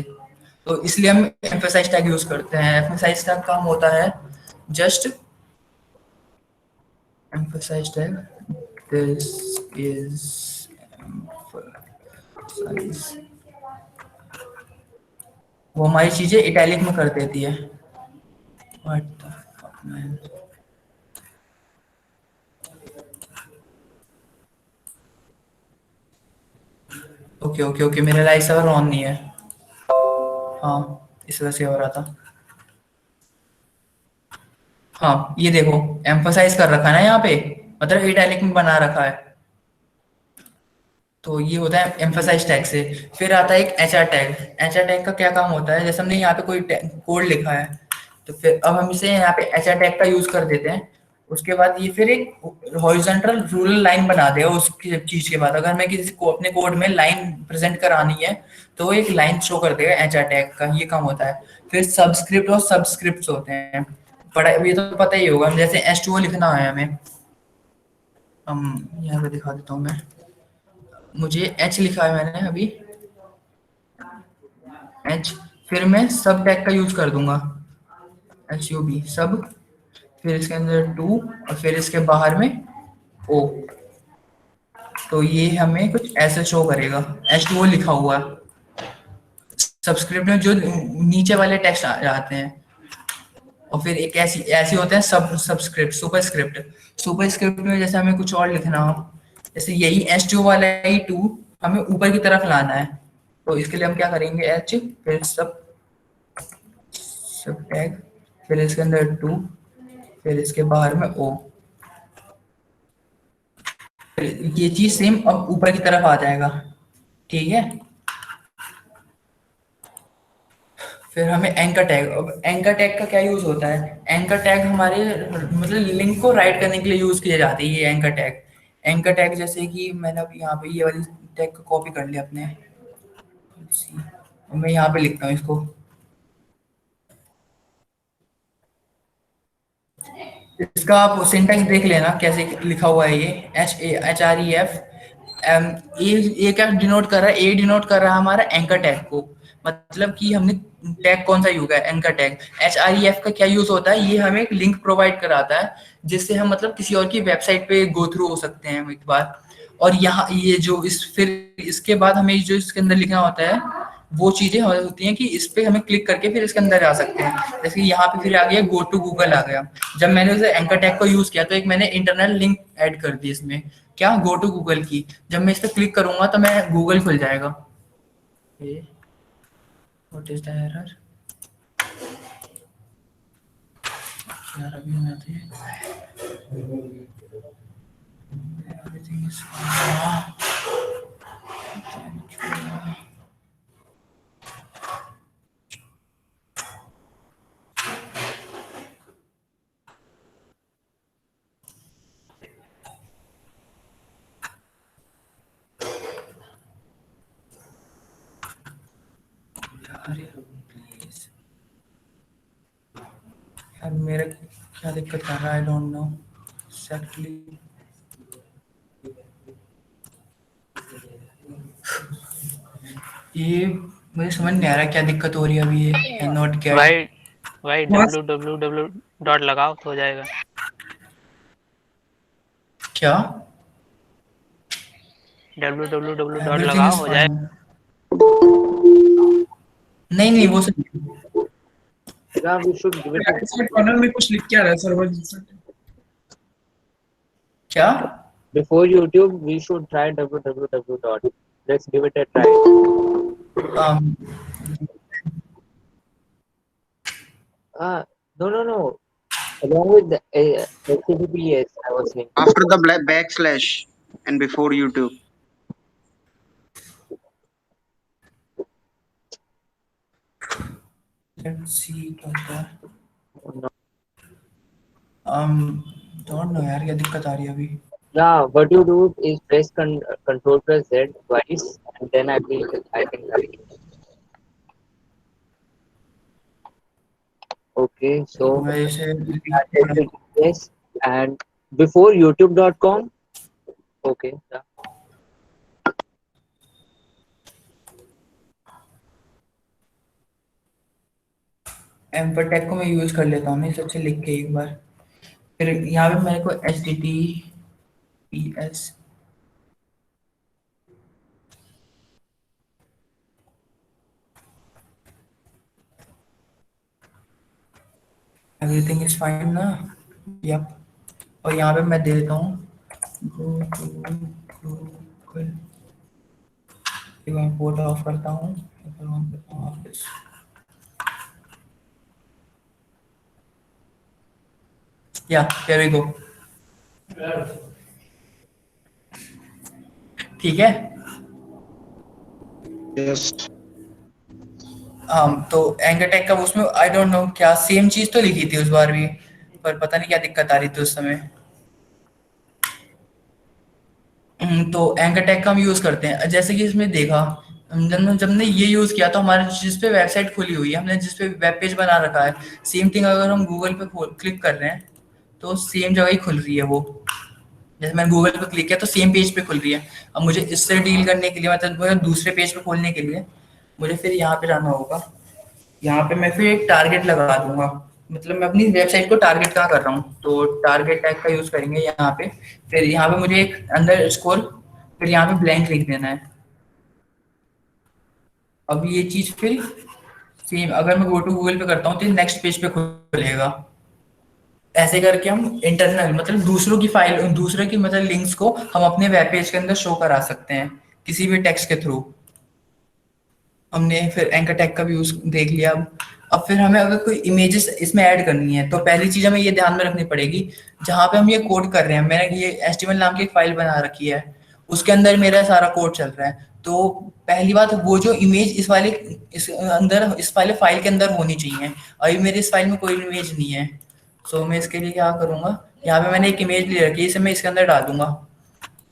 तो इसलिए हम एम्फसाइज टैग यूज करते हैं। एम्फसाइज टैग काम होता है just emphasize tag, this is emphasize, वो हमारी चीजें इटैलिक में कर देती है। What the fuck? Okay okay okay, मेरा लाइव सर्वर ऑन नहीं है। हाँ, इस वजह से हो रहा था। हाँ, ये देखो एम्फसाइज कर रखा है ना यहाँ पे, मतलब इटैलिक में बना रखा है। तो ये होता है एम्फसाइज टैग से। फिर आता है एक एचआर टैग। एचआर टैग का क्या काम होता है, जैसे हमने यहाँ पे कोई कोड लिखा है, तो फिर अब हम इसे यहाँ पे एचआर टैग का यूज कर देते हैं। उसके बाद ये फिर एक हॉरिजॉन्टल रूरल लाइन बना देगा उसकी चीज के बाद। अगर मैं किसी को अपने कोड में लाइन प्रेजेंट करानी है तो वो एक लाइन शो कर देगा। एचआर टैग का ये काम होता है। फिर सबस्क्रिप्ट और सबस्क्रिप्ट होते हैं, बड़ा ये तो पता ही होगा। जैसे H2O लिखना है हमें, हम यहाँ पे दिखा देता हूँ मैं। मुझे H लिखा है मैंने अभी, H। फिर मैं सब टैग का यूज कर दूंगा, HUB सब। फिर इसके अंदर 2 और फिर इसके बाहर में O। तो ये हमें कुछ ऐसे शो करेगा, H2O लिखा हुआ। सब्सक्रिप्ट में जो नीचे वाले टेक्स्ट आ जाते हैं। और फिर एक ऐसी ऐसे होते हैं सबस्क्रिप्ट, सुपरस्क्रिप्ट। सुपरस्क्रिप्ट में जैसे हमें कुछ और लिखना हो, जैसे यही H2 वाला ही 2 हमें ऊपर की तरफ लाना है, तो इसके लिए हम क्या करेंगे, H फिर सब टैग, फिर इसके अंदर 2, फिर इसके बाहर में O। ये चीज सेम अब ऊपर की तरफ आ जाएगा, ठीक है। फिर हमें एंकर टैग। अब एंकर टैग का क्या यूज होता है, एंकर टैग हमारे मतलब लिंक को राइट करने के लिए यूज किए जाते हैं ये एंकर टैग। एंकर टैग जैसे कि मैंने अब यहाँ पे ये वाली टैग को कॉपी कर लिया अपने, मैं यहाँ पे लिखता हूँ इसको। इसका आप सिंटैक्स देख लेना कैसे लिखा हुआ है ये, HAREF। ए क्या डिनोट कर रहा है, ए डिनोट कर रहा है हमारा एंकर टैग को, मतलब कि हमने टैग कौन सा यूज किया, एंकर टैग। HREF का क्या यूज होता है, ये हमें एक लिंक प्रोवाइड कराता है जिससे हम मतलब किसी और की वेबसाइट पे गो थ्रू हो सकते हैं एक बार। और यहाँ ये जो फिर इसके बाद हमें जो इसके अंदर लिखना होता है वो चीजें होती हैं कि इस पे हमें क्लिक करके फिर इसके अंदर आ सकते हैं। जैसे यहाँ पे फिर आ गया गो टू गूगल आ गया। जब मैंने उसे एंकर टैग को यूज किया तो एक मैंने इंटरनल लिंक ऐड कर दी इसमें, क्या, गो टू गूगल की। जब मैं इस पे क्लिक करूंगा तो मैं गूगल खुल जाएगा। व्हाट इज द एरर यार, अभी मैं एवरीथिंग इज यार मेरा क्या दिक्कत कर रहा है, आई डोंट नो एक्जेक्टली। ये मुझे समझ नहीं आ रहा क्या दिक्कत हो रही है अभी। ये नोट गेट
भाई www डॉट लगाओ तो हो जाएगा।
क्या,
www डॉट
एवरीथिंग
लगाओ
इज
हो
फाइन।
जाएगा।
नहीं नहीं वो सब
Yeah, we should give it a
corner में कुछ लिख के आ रहा है सर्वर।
क्या,
before YouTube. We should try www dot. Let's give it a try. No. Along with the HTTPS, I was saying.
After the backslash and before YouTube.
let's see don't know यार क्या दिक्कत आ रही है अभी।
Yeah, what you do is press Control press Z twice, and then I can write. Okay, so
मैं इसे
yes, and before YouTube.com. Okay. Yeah.
Emperor tag को मैं यूज कर लेता हूँ सबसे लिख के एक बार। फिर यहाँ पे मेरे को HTTPS एवरीथिंग इज फाइन ना? यप। और यहाँ पे मैं दे देता हूँ गो टू गूगल, मैं पोर्ट ऑफ करता हूँ, ऑन करता हूँ ऑफिस। या here we go। ठीक है।
Yes.
तो एंगरटेक का उसमें आई डोंट नो क्या सेम चीज तो लिखी थी उस बार भी, पर पता नहीं क्या दिक्कत आ रही थी उस समय। तो एंगरटेक का हम यूज करते हैं। जैसे कि इसमें देखा, जब हमने ये यूज किया तो हमारे जिस पे वेबसाइट खुली हुई है, हमने जिस पे वेब पेज बना रखा है, सेम थिंग अगर हम गूगल पे क्लिक कर रहे हैं तो सेम जगह ही खुल रही है वो। जैसे मैंने गूगल पे क्लिक किया तो सेम पेज पे खुल रही है। अब मुझे इससे डील करने के लिए, मतलब दूसरे पेज पे खोलने के लिए मुझे फिर यहाँ पे जाना होगा। यहाँ पे मैं फिर एक टारगेट लगा दूंगा, मतलब मैं अपनी वेबसाइट को टारगेट कहाँ कर रहा हूँ, तो टारगेट टैग का यूज करेंगे यहाँ पे। फिर यहाँ पे मुझे एक अंडर स्कोर, फिर यहाँ पे ब्लैंक लिख देना है। अब ये चीज फिर सेम अगर मैं गो टू गूगल पे करता हूँ तो नेक्स्ट पेज पे खुलेगा। ऐसे करके हम इंटरनल, मतलब दूसरों की फाइल, दूसरों की मतलब लिंक्स को हम अपने वेब पेज के अंदर शो करा सकते हैं किसी भी टेक्स्ट के थ्रू। हमने फिर एंकर टैग का भी यूज देख लिया। अब फिर हमें अगर कोई इमेजेस इसमें ऐड करनी है तो पहली चीज हमें ये ध्यान में रखनी पड़ेगी, जहाँ पे हम ये कोड कर रहे हैं, मैंने ये HTML नाम की एक फाइल बना रखी है, उसके अंदर मेरा सारा कोड चल रहा है। तो पहली बात, वो जो इमेज इस वाले फाइल के अंदर होनी चाहिए। अभी मेरे इस फाइल में कोई इमेज नहीं है, सो मैं इसके लिए क्या करूंगा, यहाँ पे मैंने एक इमेज ले रखी है, इसे मैं इसके अंदर डाल दूंगा।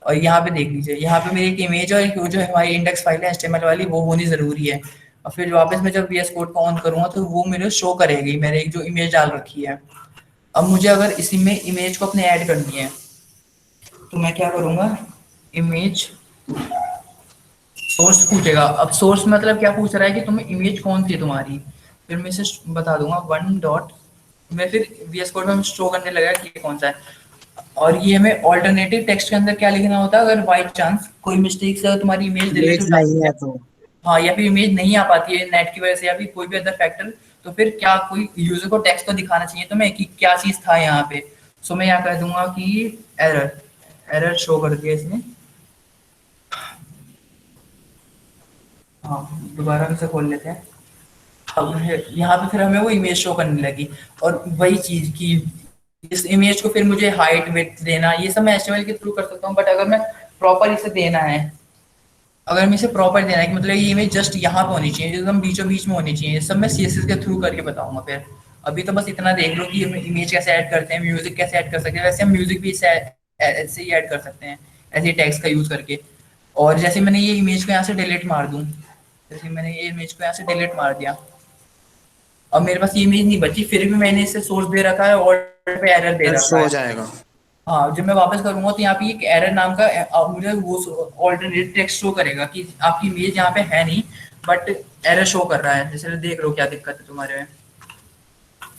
और यहाँ पे देख लीजिए, यहाँ पे मेरी एक इमेज और एक जो हमारी इंडेक्स फाइल है HTML वाली, वो होनी जरूरी है। और फिर वापस मैं जब VS कोड को ऑन करूंगा तो वो मेरे शो करेगी मैंने एक जो इमेज डाल रखी है। अब मुझे अगर इसी में इमेज को अपने ऐड करनी है तो मैं क्या करूंगा, इमेज सोर्स पूछेगा। अब सोर्स मतलब क्या पूछ रहा है कि तुम्हें इमेज कौन सी है तुम्हारी, फिर मैं इसे बता दूंगा 1 डॉट, मैं फिर VS कोड में शो करने लगा कि कौन सा है। और ये हमें ऑल्टरनेटिव टेक्स्ट के अंदर क्या लिखना होता है, अगर बाई चांस कोई मिस्टेक से तुम्हारी इमेज डिलीट हो जाती है तो, हाँ, या फिर इमेज नहीं आ पाती है नेट की वजह से या फिर कोई भी अदर फैक्टर, तो फिर क्या कोई यूजर को टेक्स्ट तो दिखाना चाहिए तुम्हें कि क्या चीज था यहाँ पे। सो मैं यहाँ कह दूंगा कि एरर शो कर दिया इसने। हाँ, दोबारा हम इसे खोल लेते हैं। अब यहाँ पे फिर हमें वो इमेज शो करने लगी, और वही चीज की इस इमेज को फिर मुझे हाइट विड्थ देना, ये सब मैं HTML के थ्रू कर सकता हूँ। बट अगर मैं प्रॉपर इसे देना है, अगर मैं इसे प्रॉपर देना है कि मतलब ये इमेज जस्ट यहाँ पे होनी चाहिए, एकदम बीचों बीच में होनी चाहिए, ये सब मैं CSS के थ्रू करके बताऊंगा। फिर अभी तो बस इतना देख लो कि इमेज कैसे ऐड करते हैं, म्यूजिक कैसे ऐड कर सकते हैं। वैसे हम म्यूजिक भी ऐसे ही ऐड कर सकते हैं, ऐसे टैग्स का यूज करके। और जैसे मैंने ये इमेज को यहाँ से डिलीट मार दूँ, जैसे मैंने ये इमेज को यहाँ से डिलीट मार दिया, अब मेरे पास ये इमेज नहीं बची, फिर भी मैंने इसे सोर्स दे रखा है और पे एरर दे रखा है।
हो जाएगा।
हाँ, जब मैं वापस करूंगा तो यहाँ पे एक एरर नाम का मुझे वो ऑल्टरनेट टेक्स्ट शो करेगा कि आपकी इमेज यहाँ पे है नहीं, बट एरर शो कर रहा है। जैसे देख लो क्या दिक्कत है तुम्हारे में।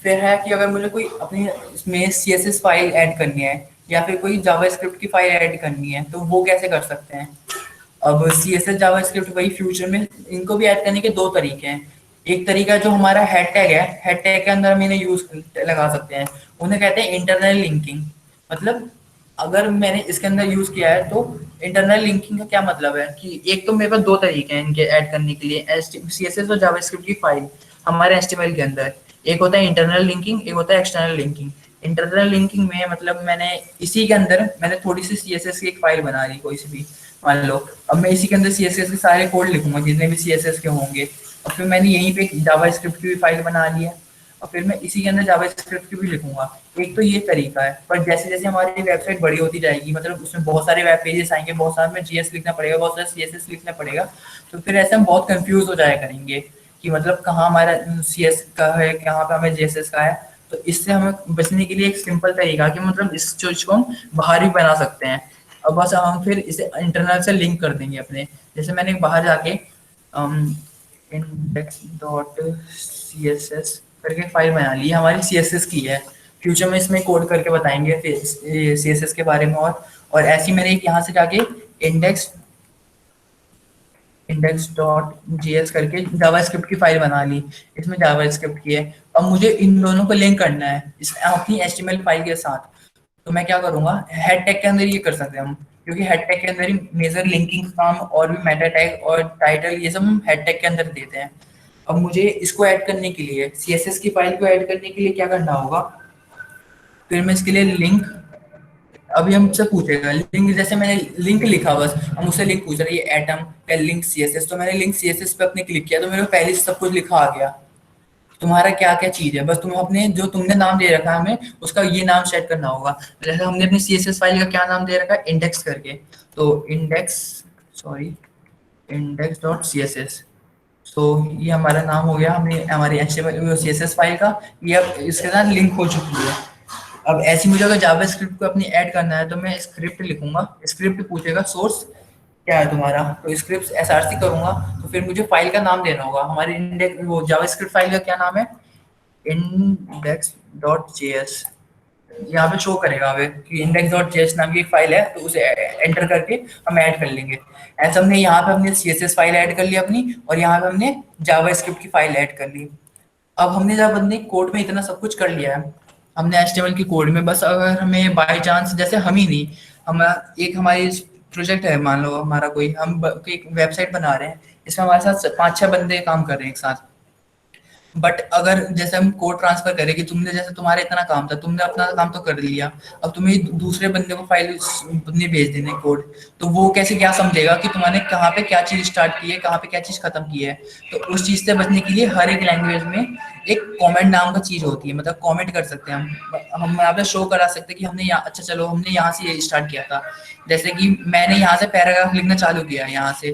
फिर है कि अगर मुझे कोई अपनी इसमें CSS फाइल ऐड करनी है या फिर कोई जावास्क्रिप्ट की फाइल ऐड करनी है तो वो कैसे कर सकते हैं। अब CSS जावास्क्रिप्ट वही फ्यूचर में इनको भी ऐड करने के 2 तरीके हैं। एक तरीका जो हमारा हेड टैग है, हेड टैग के अंदर हम इन्हें यूज लगा सकते हैं, उन्हें कहते हैं इंटरनल लिंकिंग। मतलब अगर मैंने इसके अंदर यूज किया है तो इंटरनल लिंकिंग का क्या मतलब है कि एक तो मेरे पास 2 तरीके हैं इनके ऐड करने के लिए, CSS और जावास्क्रिप्ट की फाइल हमारे HTML के अंदर। एक होता है इंटरनल लिंकिंग, एक होता है एक्सटर्नल लिंकिंग। इंटरनल लिंकिंग में मतलब मैंने इसी के अंदर मैंने थोड़ी सी CSS की एक फाइल बना ली कोई सी भी, मान लो। अब मैं इसी के अंदर CSS के सारे कोड लिखूंगा जितने भी CSS के होंगे, और फिर मैंने यहीं पे जावास्क्रिप्ट की भी फाइल बना ली है, और फिर मैं इसी के अंदर जावास्क्रिप्ट की भी लिखूंगा। एक तो ये तरीका है, पर जैसे जैसे हमारी वेबसाइट बड़ी होती जाएगी, मतलब उसमें बहुत सारे वेब पेजेस आएंगे, बहुत सारे में GS लिखना पड़ेगा, बहुत सारा CSS लिखना पड़ेगा, तो फिर ऐसे हम बहुत कंफ्यूज हो जाया करेंगे कि मतलब कहाँ हमारा CS का है, कहाँ पे हमें JSS का है। तो इससे हमें बचने के लिए एक सिंपल तरीका कि मतलब इस चीज को हम बाहर भी बना सकते हैं। अब बस हम फिर इसे इंटरनल से लिंक कर देंगे अपने, जैसे मैंने बाहर जाके index.css करके फाइल बना ली, हमारी CSS की है। फ्यूचर में इसमें कोड करके बताएंगे फिर CSS के बारे में। और ऐसी मैंने एक यहाँ से जाके index.js करके जावास्क्रिप्ट की फाइल बना ली, इसमें जावास्क्रिप्ट की है। अब मुझे इन दोनों को लिंक करना है अपनी HTML फाइल के साथ। तो मैं क्या करूंगा, हेड टैग के अंदर ये कर सकते हैं हम, क्योंकि हेड टैग के अंदर ही मेजर लिंकिंग काम और भी मेटा टैग और टाइटल ये सब हम हेड टैग के अंदर देते हैं। अब मुझे इसको ऐड करने के लिए, CSS की फाइल को ऐड करने के लिए क्या करना होगा, फिर मैं इसके लिए लिंक, अभी हमसे पूछेगा लिंक, जैसे मैंने लिंक लिखा बस, हम उससे लिंक पूछ रहे हैं, ये एटम या लिंक CSS, तो मैंने लिंक CSS पे अपने क्लिक किया तो मेरे को पहले से सब कुछ लिखा आ गया, तुम्हारा क्या क्या चीज है, बस तुम अपने जो तुमने नाम दे रखा है हमें उसका ये नाम सेट करना होगा। जैसे हमने अपनी CSS फाइल का क्या नाम दे रखा है, इंडेक्स करके, तो index.css, तो ये हमारा नाम हो गया, हमने हमारी HTML CSS फाइल का ये अब इसके साथ लिंक हो चुकी है। अब ऐसे मुझे अगर जावास्क्रिप्ट को अपनी ऐड करना है तो मैं स्क्रिप्ट लिखूंगा, स्क्रिप्ट पूछेगा सोर्स क्या है तुम्हारा, तो स्क्रिप्ट SRC करूंगा, तो फिर मुझे फाइल का नाम देना होगा, हमारी इंडेक्स वो जावास्क्रिप्ट फाइल का क्या नाम है, index.js, यहाँ पे शो करेगा हमें कि index.js नाम की एक फाइल है, तो उसे एंटर करके हम ऐड कर लेंगे। ऐसा हमने यहाँ पे हमने CSS फाइल ऐड कर ली अपनी, और यहाँ पे हमने जावास्क्रिप्ट की फाइल ऐड कर ली। अब हमने जब अपने कोड में इतना सब कुछ कर लिया है, हमने HTML की कोड में, बस अगर हमें बाय चांस, जैसे हम ही नहीं, हम एक हमारी प्रोजेक्ट है, मान लो हमारा कोई, हम एक वेबसाइट बना रहे हैं, इसमें हमारे साथ 5-6 बंदे काम कर रहे हैं एक साथ, बट अगर जैसे हम कोड ट्रांसफर करें कि तुमने, जैसे तुम्हारा इतना काम था, तुमने अपना काम तो कर लिया, अब तुम्हें दूसरे बंदे को फाइल ने भेज देने कोड, तो वो कैसे क्या समझेगा कि तुम्हारे कहाँ पे क्या चीज स्टार्ट की है, कहाँ पे क्या चीज खत्म की है। तो उस चीज से बचने के लिए हर एक लैंग्वेज में एक कमेंट नाम का चीज होती है, मतलब कमेंट कर सकते हैं हम यहाँ पे शो करा सकते हैं कि हमने यहाँ, अच्छा चलो हमने यहाँ से ये स्टार्ट किया था, जैसे कि मैंने यहाँ से पैराग्राफ लिखना चालू किया यहाँ से,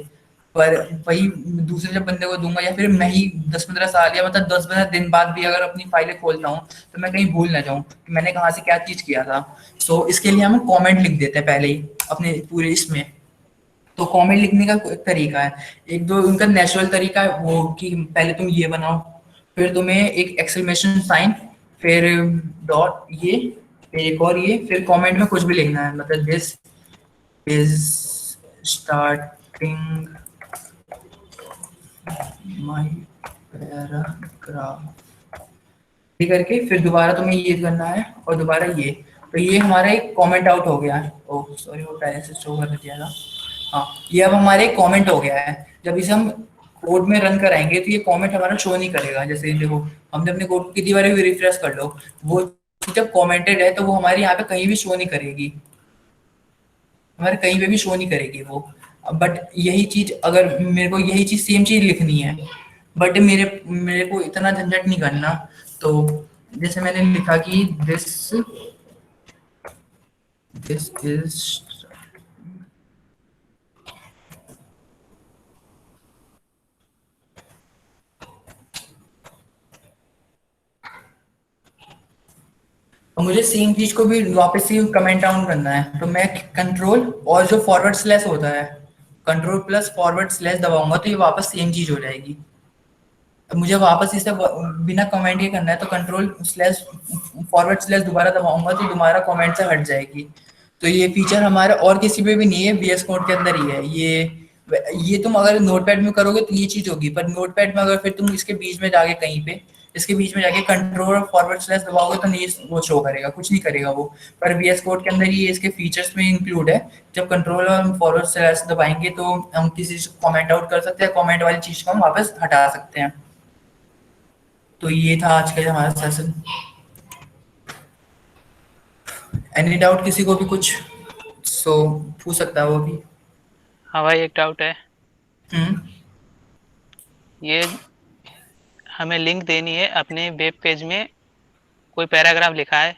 पर वही दूसरे जब बंदे को दूंगा, या फिर मैं ही 10-15 साल या मतलब 10-15 दिन बाद भी अगर अपनी फाइलें खोलता हूँ तो मैं कहीं भूल ना जाऊँ कि मैंने कहाँ से क्या चीज किया था। सो इसके लिए हम कमेंट लिख देते हैं पहले ही अपने पूरे इसमें। तो कमेंट लिखने का एक तरीका है, एक दो उनका नेचुरल तरीका है वो कि पहले तुम ये बनाओ, फिर तुम्हें एक एक्सक्लेमेशन साइन, फिर डॉट ये, फिर एक और ये, फिर कमेंट में कुछ भी लिखना है, मतलब this is starting my paragraph करके, फिर दोबारा तुम्हें ये करना है और दोबारा ये, तो ये हमारा एक कमेंट आउट हो गया है। ओह सॉरी, वो पहले से शो कर दिया था। हाँ, ये अब हमारे कमेंट हो गया है। जब इसे हम कोड में रन कराएंगे तो ये कमेंट हमारा शो नहीं करेगा। जैसे देखो हमने अपने कोड कितनी बार भी रिफ्रेश कर लो, वो जब कमेंटेड है तो वो हमारे यहाँ पे कहीं भी शो नहीं करेगी, हमारे कहीं पे भी शो नहीं करेगी वो। बट यही चीज अगर मेरे को यही चीज सेम चीज लिखनी है, बट मेरे को इतना झंझट नहीं करना, तो जैसे मैंने लिखा कि दिस इज मुझे सेम चीज को भी वापस से कमेंट डाउन करना है, तो मैं कंट्रोल और जो फॉरवर्ड स्लैश होता है, कंट्रोल प्लस फॉरवर्ड स्लैश दबाऊंगा तो ये वापस सेम चीज हो जाएगी। अब मुझे वापस इसे बिना कमेंट के करना है, तो कंट्रोल स्लैश फॉरवर्ड स्लैश दोबारा दबाऊंगा तो दोबारा कमेंट से हट जाएगी। तो ये फीचर हमारे और किसी पे भी नहीं है, VS कोड के अंदर ही है। ये तुम अगर नोटपैड में करोगे तो ये चीज होगी, पर नोटपैड में अगर फिर तुम इसके बीच में जाके कहीं पे इसके बीच में जाके कंट्रोल और फॉरवर्ड स्लैश दबाओगे तो नहीं वो शो करेगा, कुछ नहीं करेगा वो। पर VS कोड के अंदर ये इसके फीचर्स में इंक्लूड है। जब कंट्रोल और फॉरवर्ड स्लैश दबाएंगे तो हम किसी चीज को कमेंट आउट कर सकते हैं, कमेंट वाली चीज को हम वापस हटा सकते हैं। तो ये था आज का हमारा सेशन। एनी डाउट किसी को भी कुछ, सो पूछ सकता है वो भी।
हाँ भाई, एक डाउट है। ये हमें लिंक देनी है अपने वेब पेज में, कोई पैराग्राफ लिखा है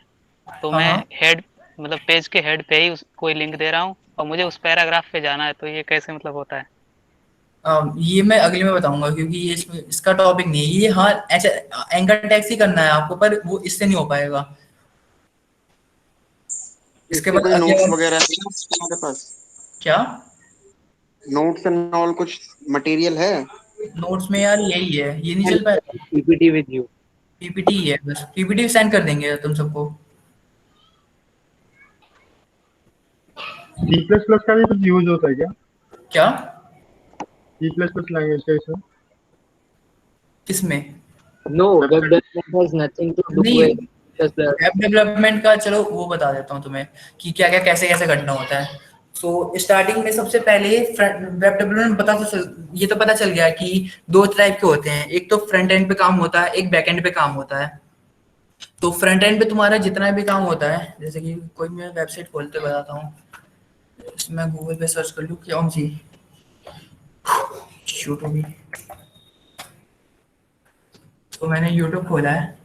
तो मैं हेड मतलब पेज के हेड पे ही कोई लिंक दे रहा हूँ और मुझे उस पैराग्राफ पे जाना है, तो ये कैसे मतलब होता है?
ये मैं अगले में बताऊंगा, क्योंकि ये इसका टॉपिक नहीं है ये। हाँ ऐसे एंकर टैग्स ही करना है आपको, पर वो इससे नहीं हो पाएगा। इसके बाद
नोट्स वगैरह है तुम्हारे पास?
क्या
नोट्स एंड ऑल कुछ मटेरियल है?
नोट्स में यार यही है, ये नहीं चल पाएगा।
PPT विद यू,
PPT ही है बस, PPT सेंड कर देंगे तुम सबको।
C++ का भी कुछ यूज होता है क्या?
क्या
C++ लैंग्वेज का इसमें?
किसमें?
No, web development has nothing to do
नहीं,
with just the
web development का चलो वो बता देता हूँ तुम्हें कि क्या क्या कैसे कैसे करना होता है। सो स्टार्टिंग में सबसे पहले वेब डेवलपमेंट ये तो पता चल गया कि दो टाइप के होते हैं, एक तो फ्रंट एंड पे काम होता है, एक बैक एंड पे काम होता है। तो फ्रंट एंड पे तुम्हारा जितना भी काम होता है, जैसे कि कोई मैं वेबसाइट खोलते बताता हूँ, इसमें गूगल पे सर्च कर लूँ कौन सी यूट्यूब, तो मैंने यूट्यूब खोला है।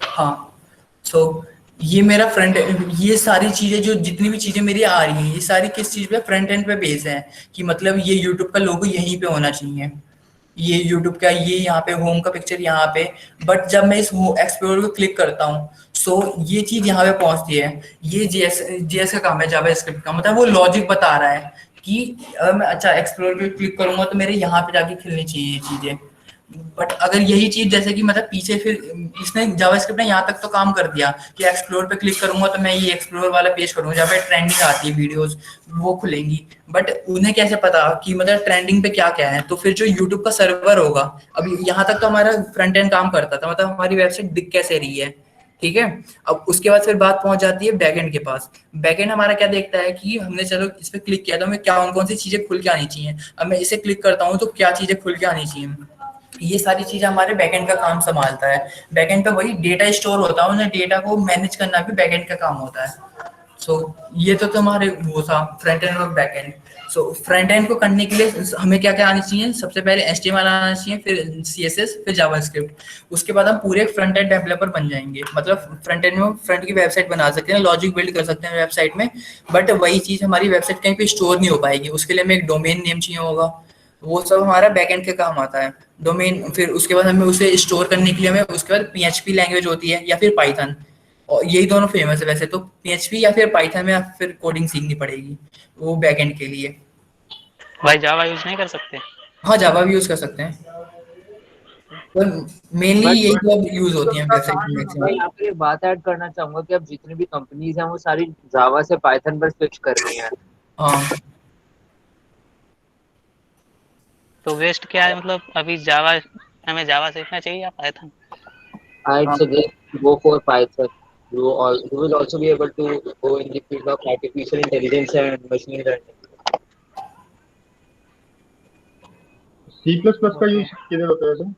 हाँ, सो ये मेरा फ्रंट, ये सारी चीजें जो जितनी भी चीजें मेरी आ रही हैं, ये सारी किस चीज पे, फ्रंट एंड पे बेस है कि मतलब ये यूट्यूब का लोगो यहीं पे होना चाहिए, ये यूट्यूब का ये यहाँ पे होम का पिक्चर यहाँ पे। बट जब मैं इस एक्सप्लोर को क्लिक करता हूँ, सो ये चीज यहाँ पे पहुंचती है। ये जेएस का काम है, जावास्क्रिप्ट का, मतलब वो लॉजिक बता रहा है कि अगर मैं अच्छा एक्सप्लोर पे क्लिक करूंगा तो मेरे यहाँ पे जाके खिलनी चाहिए ये चीजें। बट अगर यही चीज जैसे कि मतलब पीछे फिर इसने जावास्क्रिप्ट ने यहाँ तक तो काम कर दिया कि एक्सप्लोर पे क्लिक करूंगा तो मैं ये एक्सप्लोर वाला पेज करूंगा जहाँ पे ट्रेंडिंग आती है वीडियोस, वो खुलेंगी। बट उन्हें कैसे पता कि मतलब ट्रेंडिंग पे क्या क्या है? तो फिर जो यूट्यूब का सर्वर होगा, अभी यहाँ तक तो हमारा फ्रंट एंड काम करता था, मतलब हमारी वेबसाइट दिख कैसे रही है, ठीक है। अब उसके बाद फिर बात पहुंच जाती है बैकएंड के पास। बैकएंड हमारा क्या देखता है कि हमने चलो इस पे क्लिक किया तो हमें क्या कौन सी चीजें खुल के आनी चाहिए, अब मैं इसे क्लिक करता हूँ तो क्या चीजें खुल के आनी चाहिए, ये सारी चीजें हमारे बैकएंड का काम संभालता है। बैकएंड पे वही डेटा स्टोर होता है, उन्हें डेटा को मैनेज करना भी बैकएंड का काम होता है। सो ये तो तुम्हारे वो था फ्रंट एंड और बैकएंड। सो फ्रंट एंड को करने के लिए हमें क्या क्या आनी चाहिए? सबसे पहले HTML आना चाहिए, फिर CSS, फिर जावास्क्रिप्ट। उसके बाद हम पूरे फ्रंट एंड डेवलपर बन जाएंगे, मतलब फ्रंट एंड में फ्रंट की वेबसाइट बना सकते हैं, लॉजिक बिल्ड कर सकते हैं वेबसाइट में। बट वही चीज हमारी वेबसाइट कहीं पे स्टोर नहीं हो पाएगी, उसके लिए हमें एक डोमेन नेम चाहिए होगा, वो सब हमारा बैकएंड के काम आता है डोमेन। फिर उसके बाद हमें उसे स्टोर करने के लिए हमें उसके बाद PHP लैंग्वेज होती है या फिर पाइथन, और यही दोनों फेमस है वैसे तो, PHP या फिर पाइथन में फिर कोडिंग सीखनी पड़ेगी वो बैकएंड के लिए।
भाई जावा यूज नहीं कर सकते?
हाँ, जावा भी यूज कर सकते हैं, पर मेनली यही सब यूज होती हैं वेबसाइट में
मैं
मैक्सिमम।
यहाँ पे एक बात ऐड करना चाहूंगा कि अब जितनी भी कंपनीज हैं वो सारी जावा से पाइथन पर स्विच कर रही हैं।
हाँ,
तो वेस्ट क्या है, मतलब अभी जावा, हमें जावा सीखना चाहिए या Python?
I'd suggest go for Python. You will also be able to go in the field of artificial intelligence and machine learning.
C++ का यूज किधर होता है सर?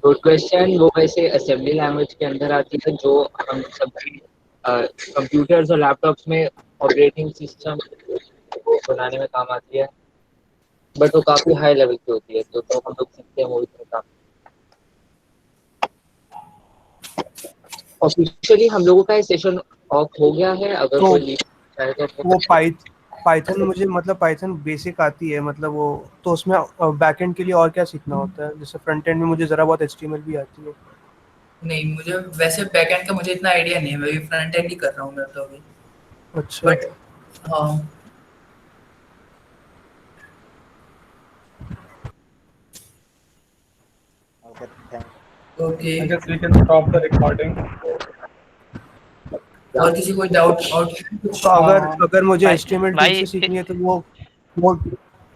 Good question. वो वैसे असेंबली लैंग्वेज के अंदर आती है जो हम सभी कंप्यूटर्स और लैपटॉप्स में ऑपरेटिंग सिस्टम को बनाने में काम आती है, बट वो काफी हाई लेवल की होती है, तो हम लोग सीखते हैं वो इसमें काम। ऑफिशियली हम लोगों का सेशन ऑफ हो गया है, अगर
तो
कोई लीक चाहे तो
वो पाइथन मुझे मतलब पाइथन बेसिक आती है, मतलब वो तो उसमें बैकएंड के लिए और क्या सीखना होता है? जैसे फ्रंट एंड में मुझे जरा बहुत HTML भी आती है।
नहीं, मुझे वैसे बैकएंड का मुझे इतना आइडिया नहीं है, मैं भी फ्रंट एंड ही कर रहा हूँ मैं तो अभी।
अच्छा,
बट हाँ, okay.
I guess we can stop the recording.
और किसी कोई डाउट आउट?
तो अगर मुझे HTML ठीक से सीखनी है तो वो